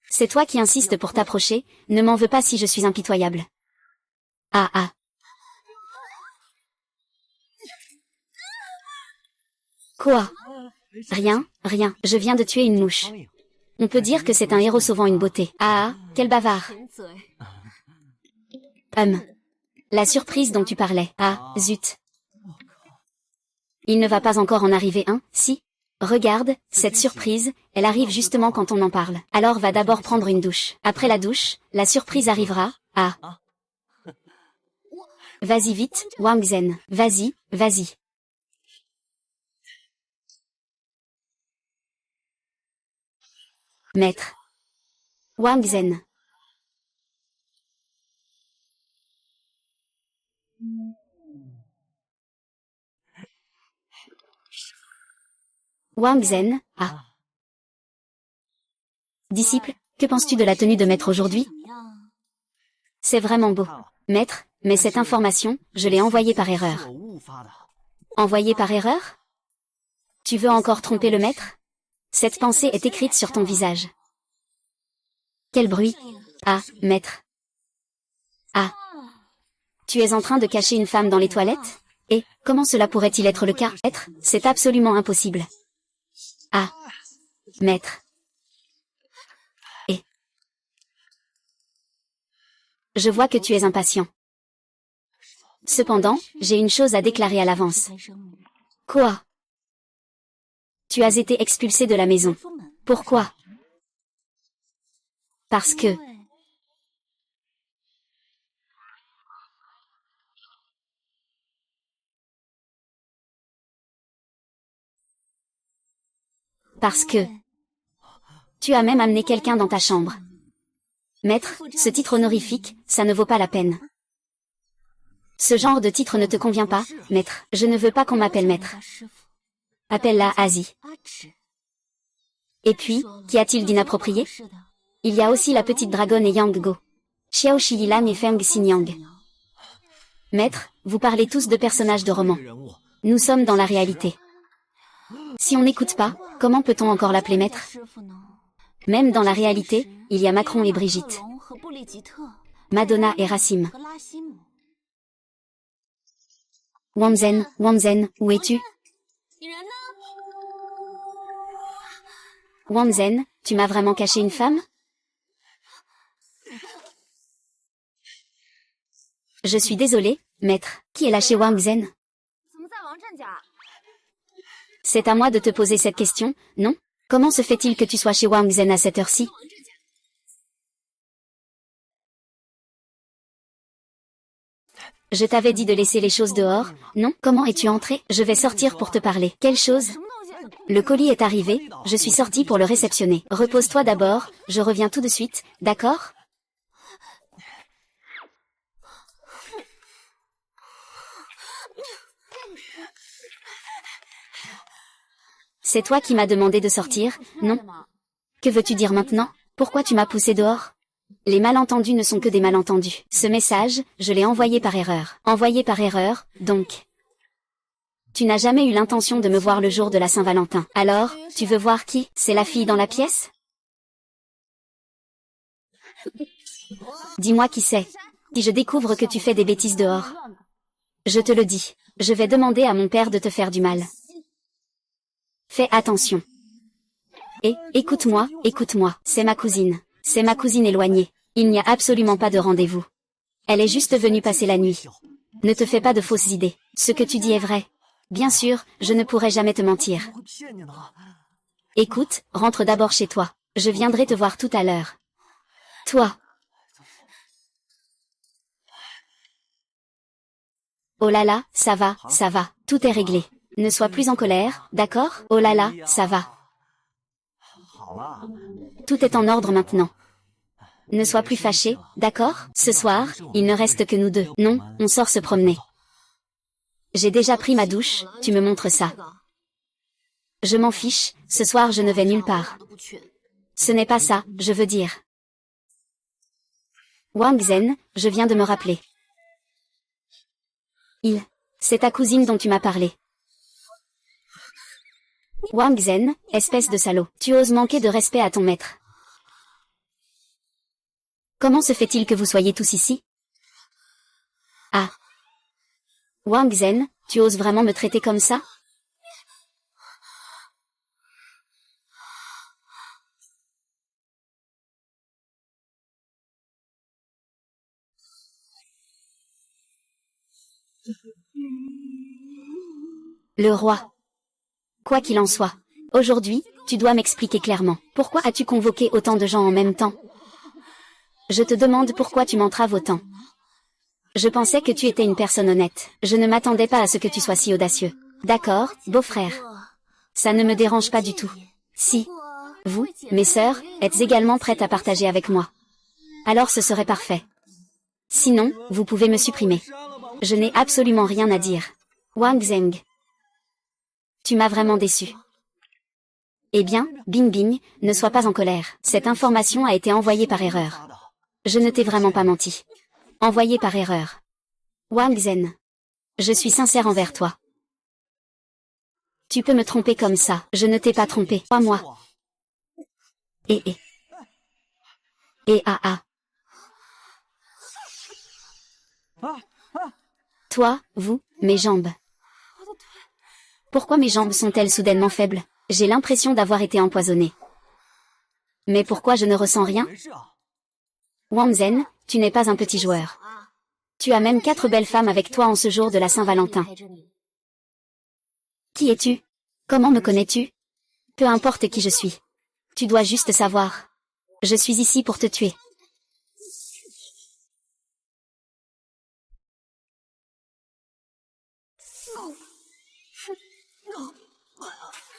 C'est toi qui insistes pour t'approcher, ne m'en veux pas si je suis impitoyable. Ah ah. Quoi? Rien, rien, je viens de tuer une mouche. On peut dire que c'est un héros sauvant une beauté. Ah ah, quel bavard. La surprise dont tu parlais. Ah, zut. Il ne va pas encore en arriver un, si? Regarde, cette surprise, elle arrive justement quand on en parle. Alors va d'abord prendre une douche. Après la douche, la surprise arrivera. Ah. Vas-y vite, Wang Zhen. Vas-y, vas-y. Maître. Wang Zhen. Wang Zhen, ah. Disciple, que penses-tu de la tenue de maître aujourd'hui? C'est vraiment beau. Maître, mais cette information, je l'ai envoyée par erreur. Envoyée par erreur? Tu veux encore tromper le maître? Cette pensée est écrite sur ton visage. Quel bruit? Ah, maître. Ah. Tu es en train de cacher une femme dans les toilettes? Et, comment cela pourrait-il être le cas? Maître, c'est absolument impossible. Ah. Maître. Et. Je vois que tu es impatient. Cependant, j'ai une chose à déclarer à l'avance. Quoi? Tu as été expulsé de la maison. Pourquoi? Parce que Parce que tu as même amené quelqu'un dans ta chambre. Maître, ce titre honorifique, ça ne vaut pas la peine. Ce genre de titre ne te convient pas, maître. Je ne veux pas qu'on m'appelle maître. Appelle-la Asie. Et puis, qu'y a-t-il d'inapproprié? Il y a aussi la petite dragonne et Yang Go. Xiao Shiyilan et Feng Xinyang. Maître, vous parlez tous de personnages de romans. Nous sommes dans la réalité. Si on n'écoute pas, comment peut-on encore l'appeler maître? Même dans la réalité, il y a Macron et Brigitte. Madonna et Racine. Wangzhen, Wangzhen, où es-tu? Wangzhen, tu m'as vraiment caché une femme? Je suis désolé, maître. Qui est lâché Wangzhen? C'est à moi de te poser cette question, non? Comment se fait-il que tu sois chez Wangzhen à cette heure-ci? Je t'avais dit de laisser les choses dehors, non? Comment es-tu entré? Je vais sortir pour te parler. Quelle chose? Le colis est arrivé, je suis sorti pour le réceptionner. Repose-toi d'abord, je reviens tout de suite, d'accord? C'est toi qui m'as demandé de sortir, non? Que veux-tu dire maintenant? Pourquoi tu m'as poussé dehors? Les malentendus ne sont que des malentendus. Ce message, je l'ai envoyé par erreur. Envoyé par erreur, donc. Tu n'as jamais eu l'intention de me voir le jour de la Saint-Valentin. Alors, tu veux voir qui? C'est la fille dans la pièce? Dis-moi qui c'est. Si je découvre que tu fais des bêtises dehors. Je te le dis. Je vais demander à mon père de te faire du mal. Fais attention. Et, écoute-moi, écoute-moi. C'est ma cousine. C'est ma cousine éloignée. Il n'y a absolument pas de rendez-vous. Elle est juste venue passer la nuit. Ne te fais pas de fausses idées. Ce que tu dis est vrai. Bien sûr, je ne pourrai jamais te mentir. Écoute, rentre d'abord chez toi. Je viendrai te voir tout à l'heure. Toi. Oh là là, ça va, tout est réglé. Ne sois plus en colère, d'accord? Oh là là, ça va. Tout est en ordre maintenant. Ne sois plus fâché, d'accord? Ce soir, il ne reste que nous deux. Non, on sort se promener. J'ai déjà pris ma douche, tu me montres ça. Je m'en fiche, ce soir je ne vais nulle part. Ce n'est pas ça, je veux dire. Wangzhen, je viens de me rappeler. C'est ta cousine dont tu m'as parlé. Wangzhen, espèce de salaud. Tu oses manquer de respect à ton maître. Comment se fait-il que vous soyez tous ici? Ah. Wangzhen, tu oses vraiment me traiter comme ça? Le roi. Quoi qu'il en soit. Aujourd'hui, tu dois m'expliquer clairement. Pourquoi as-tu convoqué autant de gens en même temps? Je te demande pourquoi tu m'entraves autant. Je pensais que tu étais une personne honnête. Je ne m'attendais pas à ce que tu sois si audacieux. D'accord, beau-frère. Ça ne me dérange pas du tout. Si vous, mes sœurs, êtes également prêtes à partager avec moi, alors ce serait parfait. Sinon, vous pouvez me supprimer. Je n'ai absolument rien à dire. Wang Zheng. Tu m'as vraiment déçu. Eh bien, Bing Bing, ne sois pas en colère. Cette information a été envoyée par erreur. Je ne t'ai vraiment pas menti. Envoyée par erreur. Wang Zhen. Je suis sincère envers toi. Tu peux me tromper comme ça. Je ne t'ai pas trompé. Pas moi. Et ah ah. Toi, vous, mes jambes. Pourquoi mes jambes sont-elles soudainement faibles? J'ai l'impression d'avoir été empoisonnée. Mais pourquoi je ne ressens rien? Wangzhen, tu n'es pas un petit joueur. Tu as même 4 belles femmes avec toi en ce jour de la Saint-Valentin. Qui es-tu? Comment me connais-tu? Peu importe qui je suis. Tu dois juste savoir. Je suis ici pour te tuer.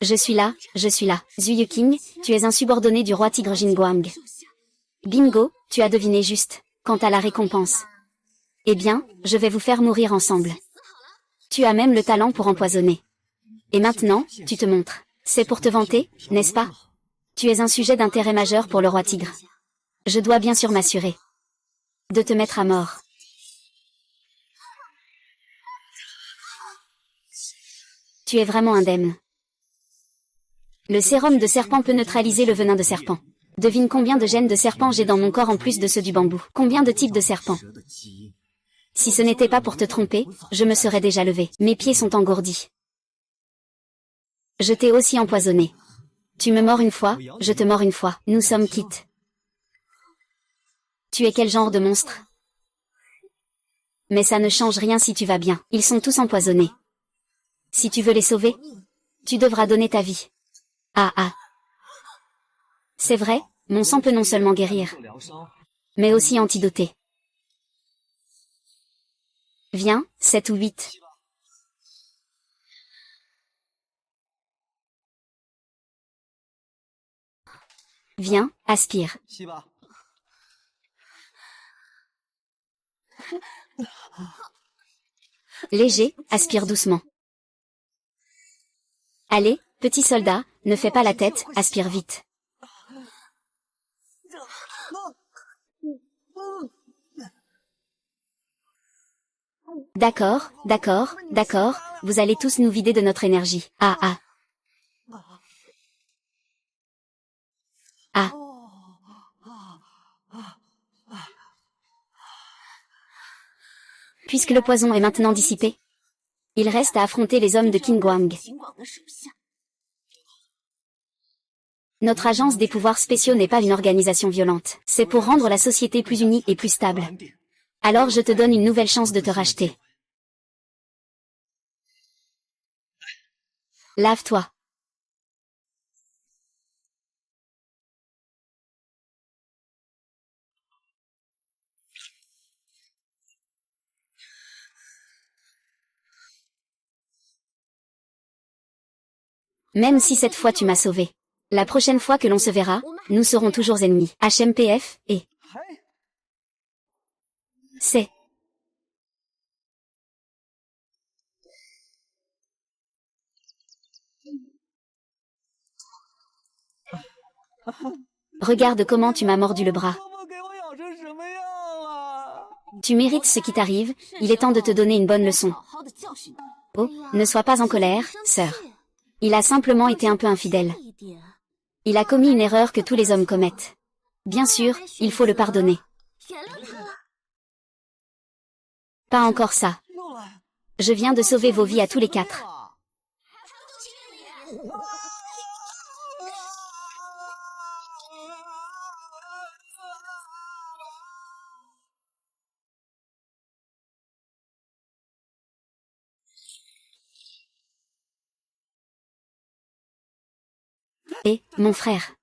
Je suis là, je suis là. Zuyu King, tu es un subordonné du roi tigre Jingguang. Bingo, tu as deviné juste. Quant à la récompense. Eh bien, je vais vous faire mourir ensemble. Tu as même le talent pour empoisonner. Et maintenant, tu te montres. C'est pour te vanter, n'est-ce pas? Tu es un sujet d'intérêt majeur pour le roi tigre. Je dois bien sûr m'assurer de te mettre à mort. Tu es vraiment indemne. Le sérum de serpent peut neutraliser le venin de serpent. Devine combien de gènes de serpent j'ai dans mon corps en plus de ceux du bambou. Combien de types de serpents? Si ce n'était pas pour te tromper, je me serais déjà levé. Mes pieds sont engourdis. Je t'ai aussi empoisonné. Tu me mords une fois, je te mords une fois. Nous sommes quittes. Tu es quel genre de monstre? Mais ça ne change rien si tu vas bien. Ils sont tous empoisonnés. Si tu veux les sauver, tu devras donner ta vie. Ah ah. C'est vrai, mon sang peut non seulement guérir, mais aussi antidoter. Viens, 7 ou 8. Viens, aspire. Léger, aspire doucement. Allez, petit soldat, ne fais pas la tête, aspire vite. D'accord, d'accord, d'accord, vous allez tous nous vider de notre énergie. Ah ah. Ah. Puisque le poison est maintenant dissipé, il reste à affronter les hommes de Jingguang. Notre agence des pouvoirs spéciaux n'est pas une organisation violente. C'est pour rendre la société plus unie et plus stable. Alors je te donne une nouvelle chance de te racheter. Lave-toi. Même si cette fois tu m'as sauvé. La prochaine fois que l'on se verra, nous serons toujours ennemis. HMPF, et... C'est... Regarde comment tu m'as mordu le bras. Tu mérites ce qui t'arrive, il est temps de te donner une bonne leçon. Oh, ne sois pas en colère, sœur. Il a simplement été un peu infidèle. Il a commis une erreur que tous les hommes commettent. Bien sûr, il faut le pardonner. Pas encore ça. Je viens de sauver vos vies à tous les 4. Et, mon frère.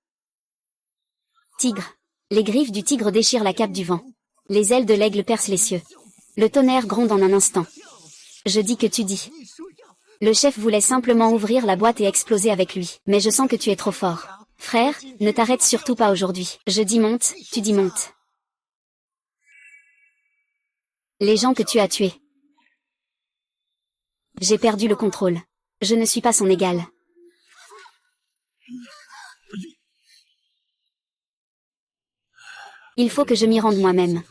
Tigre. Les griffes du tigre déchirent la cape du vent. Les ailes de l'aigle percent les cieux. Le tonnerre gronde en un instant. Je dis que tu dis. Le chef voulait simplement ouvrir la boîte et exploser avec lui. Mais je sens que tu es trop fort. Frère, ne t'arrête surtout pas aujourd'hui. Je dis monte, tu dis monte. Les gens que tu as tués. J'ai perdu le contrôle. Je ne suis pas son égal. Il faut que je m'y rende moi-même.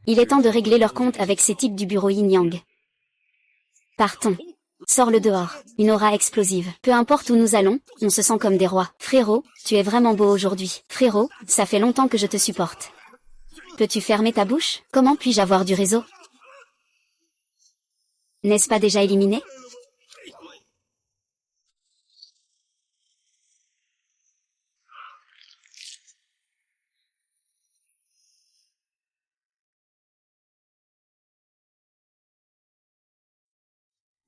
Il est temps de régler leur compte avec ces types du bureau Yin-Yang. Partons. Sors-le dehors. Une aura explosive. Peu importe où nous allons, on se sent comme des rois. Frérot, tu es vraiment beau aujourd'hui. Frérot, ça fait longtemps que je te supporte. Peux-tu fermer ta bouche? Comment puis-je avoir du réseau? N'est-ce pas déjà éliminé?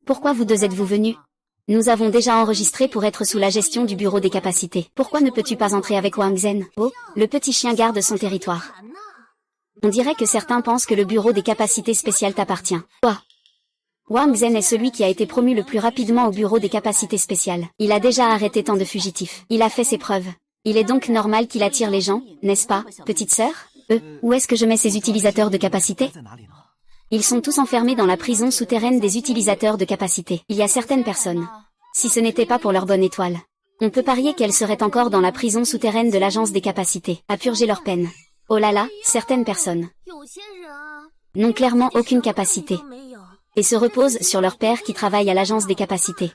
Pourquoi vous deux êtes-vous venus? Nous avons déjà enregistré pour être sous la gestion du bureau des capacités. Pourquoi ne peux-tu pas entrer avec Wang Zhen? Oh, le petit chien garde son territoire. On dirait que certains pensent que le bureau des capacités spéciales t'appartient. Quoi? Wang Zhen est celui qui a été promu le plus rapidement au bureau des capacités spéciales. Il a déjà arrêté tant de fugitifs. Il a fait ses preuves. Il est donc normal qu'il attire les gens, n'est-ce pas, petite sœur? Où est-ce que je mets ces utilisateurs de capacité? Ils sont tous enfermés dans la prison souterraine des utilisateurs de capacité. Il y a certaines personnes. Si ce n'était pas pour leur bonne étoile, on peut parier qu'elles seraient encore dans la prison souterraine de l'agence des capacités, à purger leur peine. Oh là là, certaines personnes n'ont clairement aucune capacité et se reposent sur leur père qui travaille à l'agence des capacités.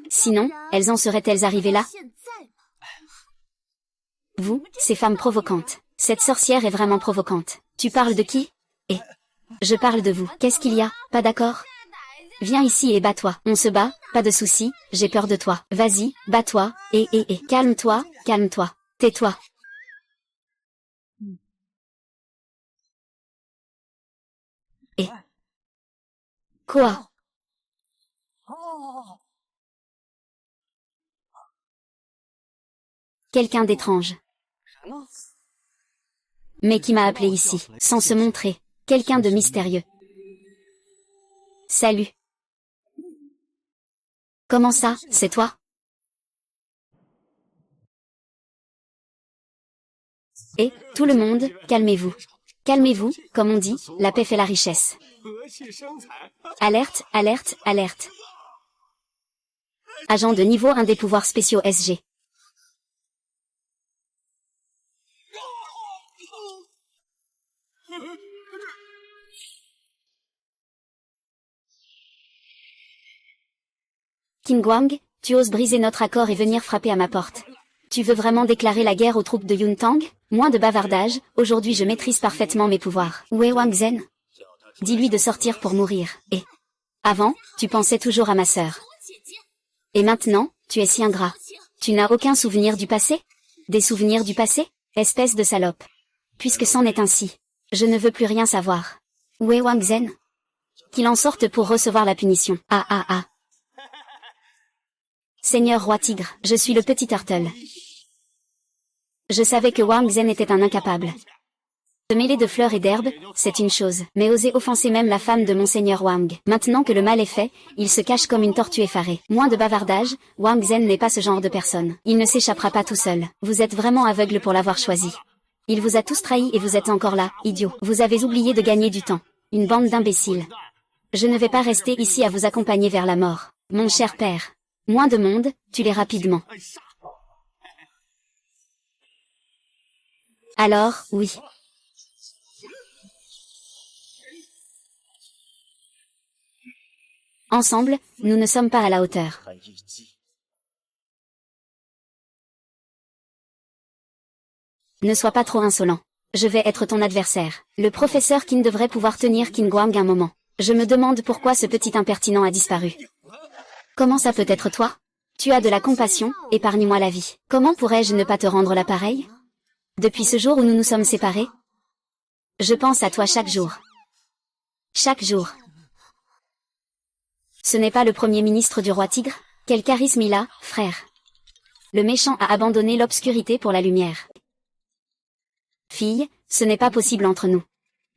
Sinon, elles en seraient-elles arrivées là? Vous, ces femmes provocantes. Cette sorcière est vraiment provocante. Tu parles de qui? Je parle de vous. Qu'est-ce qu'il y a? Pas d'accord? Viens ici et bats-toi. On se bat, pas de souci, j'ai peur de toi. Vas-y, bats-toi, et. Calme-toi, calme-toi. Tais-toi. Quoi? Quelqu'un d'étrange. Mais qui m'a appelé ici, sans se montrer. Quelqu'un de mystérieux. Salut. Comment ça, c'est toi? Tout le monde, calmez-vous. Calmez-vous, comme on dit, la paix fait la richesse. Alerte, alerte, alerte. Agent de niveau 1 des pouvoirs spéciaux SG. Qin Guang, tu oses briser notre accord et venir frapper à ma porte. Tu veux vraiment déclarer la guerre aux troupes de Yuntang? Moins de bavardage, aujourd'hui je maîtrise parfaitement mes pouvoirs. Où est Wang Zhen? Dis-lui de sortir pour mourir. Avant, tu pensais toujours à ma sœur. Et maintenant, tu es si ingrat. Tu n'as aucun souvenir du passé? Des souvenirs du passé? Espèce de salope. Puisque c'en est ainsi, je ne veux plus rien savoir. Où est Wang Zhen? Qu'il en sorte pour recevoir la punition. Ah. Seigneur roi tigre, je suis le petit Turtle. Je savais que Wang Zhen était un incapable. Se mêler de fleurs et d'herbes, c'est une chose, mais oser offenser même la femme de Monseigneur Wang. Maintenant que le mal est fait, il se cache comme une tortue effarée. Moins de bavardage, Wang Zhen n'est pas ce genre de personne. Il ne s'échappera pas tout seul. Vous êtes vraiment aveugle pour l'avoir choisi. Il vous a tous trahis et vous êtes encore là, idiot. Vous avez oublié de gagner du temps. Une bande d'imbéciles. Je ne vais pas rester ici à vous accompagner vers la mort. Mon cher père. Moins de monde, tuez-les rapidement. Alors, oui. Ensemble, nous ne sommes pas à la hauteur. Ne sois pas trop insolent. Je vais être ton adversaire. Le professeur Qin devrait pouvoir tenir Qin Guang un moment. Je me demande pourquoi ce petit impertinent a disparu. Comment ça peut être toi? Tu as de la compassion, épargne-moi la vie. Comment pourrais-je ne pas te rendre l'appareil? Depuis ce jour où nous nous sommes séparés, je pense à toi chaque jour. Chaque jour. Ce n'est pas le premier ministre du roi tigre? Quel charisme il a, frère. Le méchant a abandonné l'obscurité pour la lumière. Fille, ce n'est pas possible entre nous.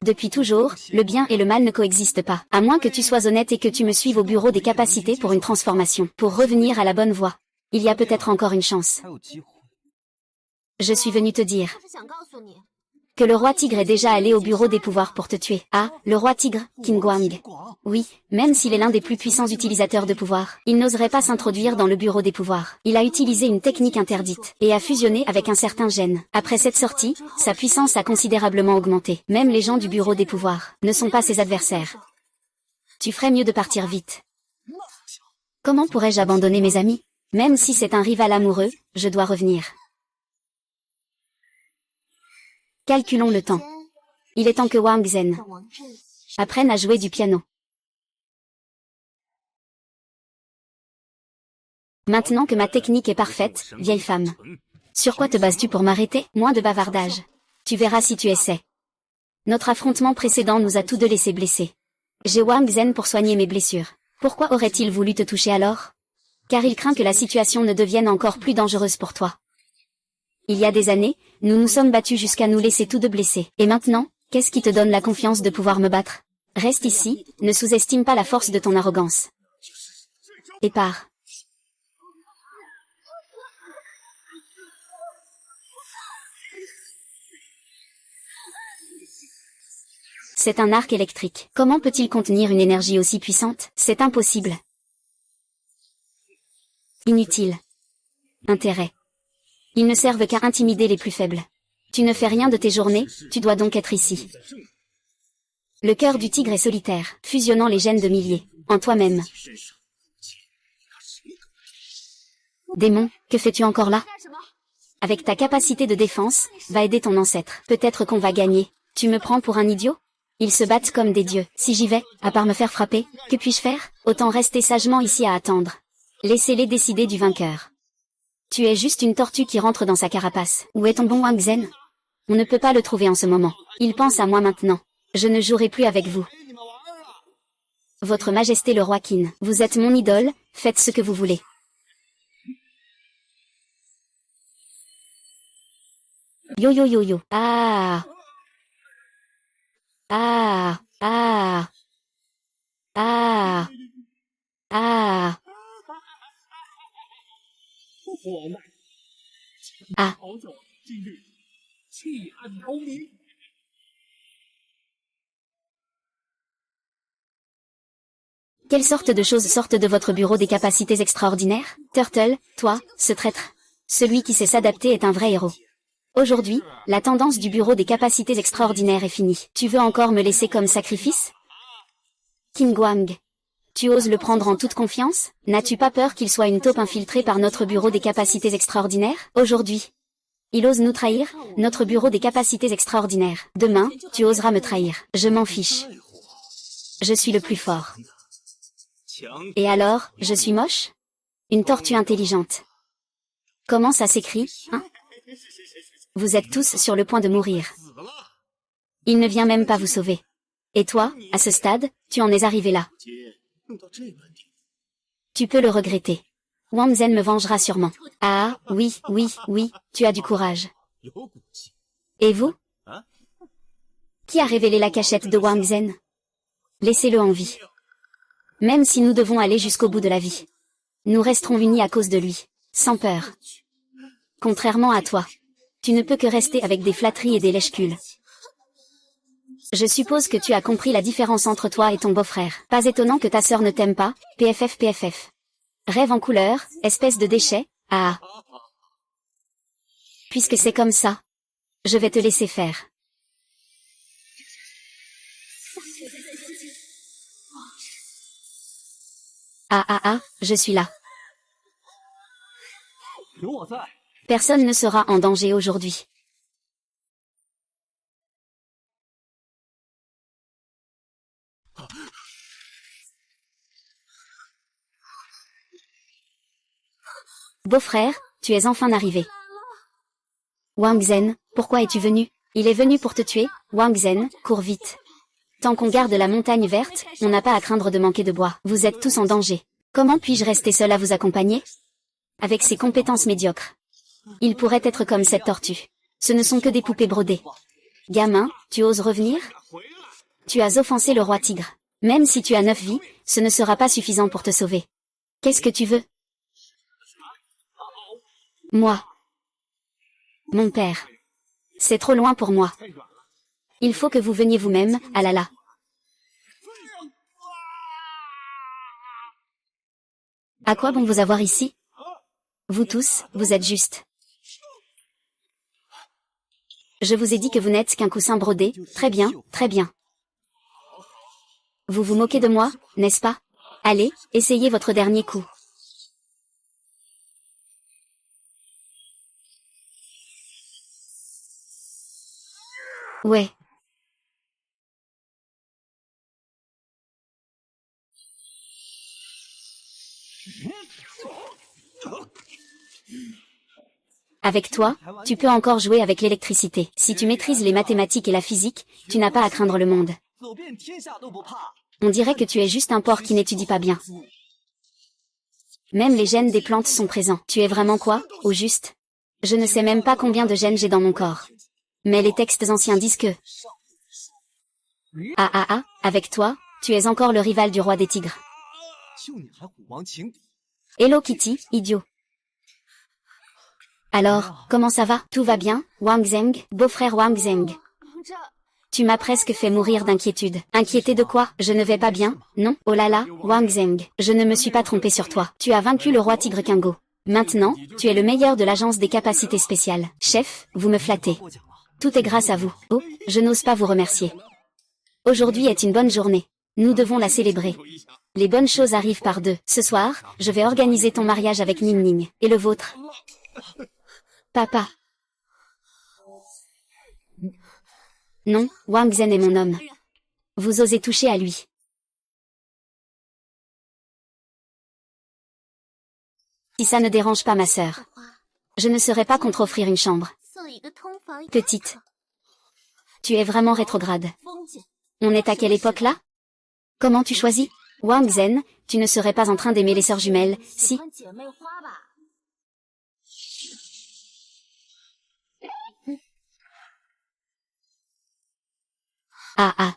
Depuis toujours, le bien et le mal ne coexistent pas. À moins que tu sois honnête et que tu me suives au bureau des capacités pour une transformation. Pour revenir à la bonne voie. Il y a peut-être encore une chance. Je suis venu te dire que le roi tigre est déjà allé au bureau des pouvoirs pour te tuer. Ah, le roi tigre, Qin Guang. Oui, même s'il est l'un des plus puissants utilisateurs de pouvoir, il n'oserait pas s'introduire dans le bureau des pouvoirs. Il a utilisé une technique interdite, et a fusionné avec un certain gène. Après cette sortie, sa puissance a considérablement augmenté. Même les gens du bureau des pouvoirs ne sont pas ses adversaires. Tu ferais mieux de partir vite. Comment pourrais-je abandonner mes amis? Même si c'est un rival amoureux, je dois revenir. Calculons le temps. Il est temps que Wang Zhen apprenne à jouer du piano. Maintenant que ma technique est parfaite, vieille femme. Sur quoi te bases-tu pour m'arrêter? Moins de bavardage. Tu verras si tu essaies. Notre affrontement précédent nous a tous deux laissés blessés. J'ai Wang Zhen pour soigner mes blessures. Pourquoi aurait-il voulu te toucher alors? Car il craint que la situation ne devienne encore plus dangereuse pour toi. Il y a des années, nous nous sommes battus jusqu'à nous laisser tous deux blessés. Et maintenant, qu'est-ce qui te donne la confiance de pouvoir me battre? Reste ici, ne sous-estime pas la force de ton arrogance. Et pars. C'est un arc électrique. Comment peut-il contenir une énergie aussi puissante? C'est impossible. Inutile. Intérêt. Ils ne servent qu'à intimider les plus faibles. Tu ne fais rien de tes journées, tu dois donc être ici. Le cœur du tigre est solitaire, fusionnant les gènes de milliers, en toi-même. Démon, que fais-tu encore là? Avec ta capacité de défense, va aider ton ancêtre. Peut-être qu'on va gagner. Tu me prends pour un idiot? Ils se battent comme des dieux. Si j'y vais, à part me faire frapper, que puis-je faire? Autant rester sagement ici à attendre. Laissez-les décider du vainqueur. Tu es juste une tortue qui rentre dans sa carapace. Où est ton bon Wang Zhen? On ne peut pas le trouver en ce moment. Il pense à moi maintenant. Je ne jouerai plus avec vous. Votre Majesté le roi Qin, vous êtes mon idole, faites ce que vous voulez. Yo yo yo yo. Ah. Ah. Ah. Ah. Ah. Ah. Quelle sorte de choses sortent de votre bureau des capacités extraordinaires? Turtle, toi, ce traître. Celui qui sait s'adapter est un vrai héros. Aujourd'hui, la tendance du bureau des capacités extraordinaires est finie. Tu veux encore me laisser comme sacrifice? Qin Guang. Tu oses le prendre en toute confiance? N'as-tu pas peur qu'il soit une taupe infiltrée par notre bureau des capacités extraordinaires? Aujourd'hui, il ose nous trahir, notre bureau des capacités extraordinaires. Demain, tu oseras me trahir. Je m'en fiche. Je suis le plus fort. Et alors, je suis moche? Une tortue intelligente. Comment ça s'écrit, hein? Vous êtes tous sur le point de mourir. Il ne vient même pas vous sauver. Et toi, à ce stade, tu en es arrivé là. Tu peux le regretter. Wang Zhen me vengera sûrement. Ah, oui, oui, oui, tu as du courage. Et vous? Qui a révélé la cachette de Wang Zhen? Laissez-le en vie. Même si nous devons aller jusqu'au bout de la vie. Nous resterons unis à cause de lui, sans peur. Contrairement à toi. Tu ne peux que rester avec des flatteries et des lèche-culs. Je suppose que tu as compris la différence entre toi et ton beau-frère. Pas étonnant que ta sœur ne t'aime pas, PFF PFF. Rêve en couleur, espèce de déchet, ah. Puisque c'est comme ça, je vais te laisser faire. Ah ah ah, je suis là. Personne ne sera en danger aujourd'hui. Beau-frère, tu es enfin arrivé. Wang Zhen, pourquoi es-tu venu? Il est venu pour te tuer, Wang Zhen, cours vite. Tant qu'on garde la montagne verte, on n'a pas à craindre de manquer de bois. Vous êtes tous en danger. Comment puis-je rester seul à vous accompagner? Avec ses compétences médiocres. Il pourrait être comme cette tortue. Ce ne sont que des poupées brodées. Gamin, tu oses revenir? Tu as offensé le roi tigre. Même si tu as 9 vies, ce ne sera pas suffisant pour te sauver. Qu'est-ce que tu veux? Moi. Mon père. C'est trop loin pour moi. Il faut que vous veniez vous-même, ah là là. À quoi bon vous avoir ici? Vous tous, vous êtes justes. Je vous ai dit que vous n'êtes qu'un coussin brodé, très bien, très bien. Vous vous moquez de moi, n'est-ce pas? Allez, essayez votre dernier coup. Ouais. Avec toi, tu peux encore jouer avec l'électricité. Si tu maîtrises les mathématiques et la physique, tu n'as pas à craindre le monde. On dirait que tu es juste un porc qui n'étudie pas bien. Même les gènes des plantes sont présents. Tu es vraiment quoi, au juste? Je ne sais même pas combien de gènes j'ai dans mon corps. Mais les textes anciens disent que Ah ah ah, avec toi, tu es encore le rival du roi des tigres. Hello Kitty, idiot. Alors, comment ça va? Tout va bien, Wang Zheng, beau-frère Wang Zheng. Tu m'as presque fait mourir d'inquiétude. Inquiété de quoi? Je ne vais pas bien, non? Oh là là, Wang Zheng, je ne me suis pas trompé sur toi. Tu as vaincu le roi tigre Kingo. Maintenant, tu es le meilleur de l'agence des capacités spéciales. Chef, vous me flattez. Tout est grâce à vous. Oh, je n'ose pas vous remercier. Aujourd'hui est une bonne journée. Nous devons la célébrer. Les bonnes choses arrivent par deux. Ce soir, je vais organiser ton mariage avec Ning Ning. Et le vôtre? Papa. Non, Wang Zhen est mon homme. Vous osez toucher à lui. Si ça ne dérange pas ma sœur. Je ne serai pas contre offrir une chambre. Petite. Tu es vraiment rétrograde. On est à quelle époque là? Comment tu choisis? Wang Zhen, tu ne serais pas en train d'aimer les sœurs jumelles, si? Ah ah.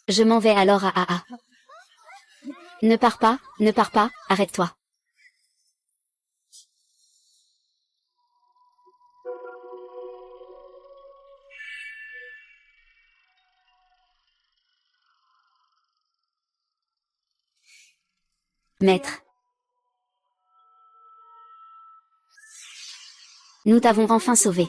Je m'en vais alors à ah ah. Ne pars pas, arrête-toi. Maître. Nous t'avons enfin sauvé.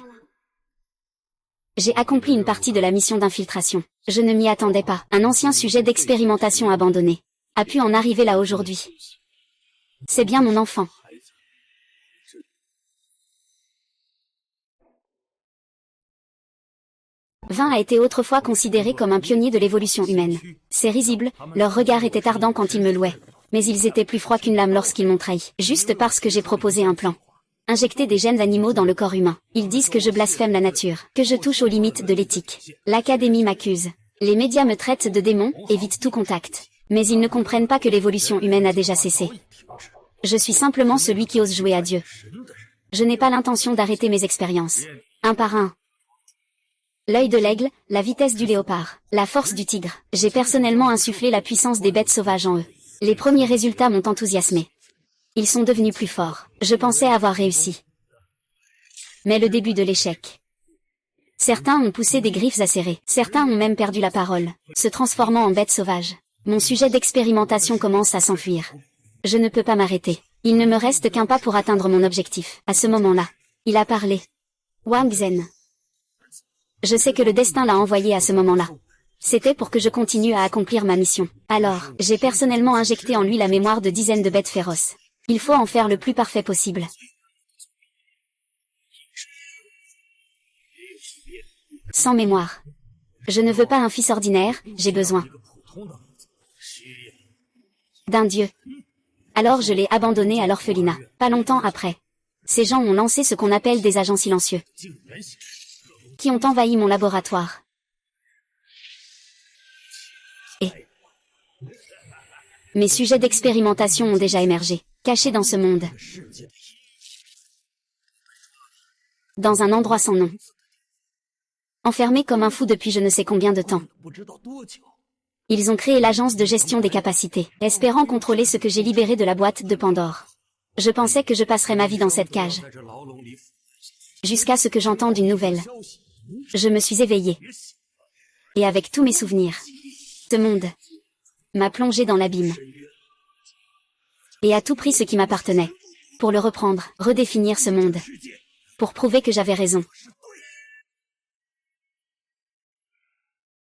J'ai accompli une partie de la mission d'infiltration. Je ne m'y attendais pas. Un ancien sujet d'expérimentation abandonné a pu en arriver là aujourd'hui. C'est bien mon enfant. Vin a été autrefois considéré comme un pionnier de l'évolution humaine. C'est risible, leur regard était ardent quand ils me louaient. Mais ils étaient plus froids qu'une lame lorsqu'ils m'ont trahi. Juste parce que j'ai proposé un plan. Injecter des gènes animaux dans le corps humain. Ils disent que je blasphème la nature, que je touche aux limites de l'éthique. L'Académie m'accuse. Les médias me traitent de démon, évitent tout contact. Mais ils ne comprennent pas que l'évolution humaine a déjà cessé. Je suis simplement celui qui ose jouer à Dieu. Je n'ai pas l'intention d'arrêter mes expériences. Un par un. L'œil de l'aigle, la vitesse du léopard, la force du tigre. J'ai personnellement insufflé la puissance des bêtes sauvages en eux. Les premiers résultats m'ont enthousiasmé. Ils sont devenus plus forts. Je pensais avoir réussi. Mais le début de l'échec. Certains ont poussé des griffes acérées. Certains ont même perdu la parole, se transformant en bêtes sauvages. Mon sujet d'expérimentation commence à s'enfuir. Je ne peux pas m'arrêter. Il ne me reste qu'un pas pour atteindre mon objectif. À ce moment-là, il a parlé. Wang Zhen. Je sais que le destin l'a envoyé à ce moment-là. C'était pour que je continue à accomplir ma mission. Alors, j'ai personnellement injecté en lui la mémoire de dizaines de bêtes féroces. Il faut en faire le plus parfait possible. Sans mémoire. Je ne veux pas un fils ordinaire, j'ai besoin d'un dieu. Alors je l'ai abandonné à l'orphelinat. Pas longtemps après. Ces gens ont lancé ce qu'on appelle des agents silencieux, qui ont envahi mon laboratoire. Et mes sujets d'expérimentation ont déjà émergé, cachés dans ce monde. Dans un endroit sans nom. Enfermé comme un fou depuis je ne sais combien de temps. Ils ont créé l'agence de gestion des capacités, espérant contrôler ce que j'ai libéré de la boîte de Pandore. Je pensais que je passerais ma vie dans cette cage. Jusqu'à ce que j'entende une nouvelle. Je me suis éveillé. Et avec tous mes souvenirs, ce monde m'a plongé dans l'abîme. Et a tout pris ce qui m'appartenait. Pour le reprendre, redéfinir ce monde. Pour prouver que j'avais raison.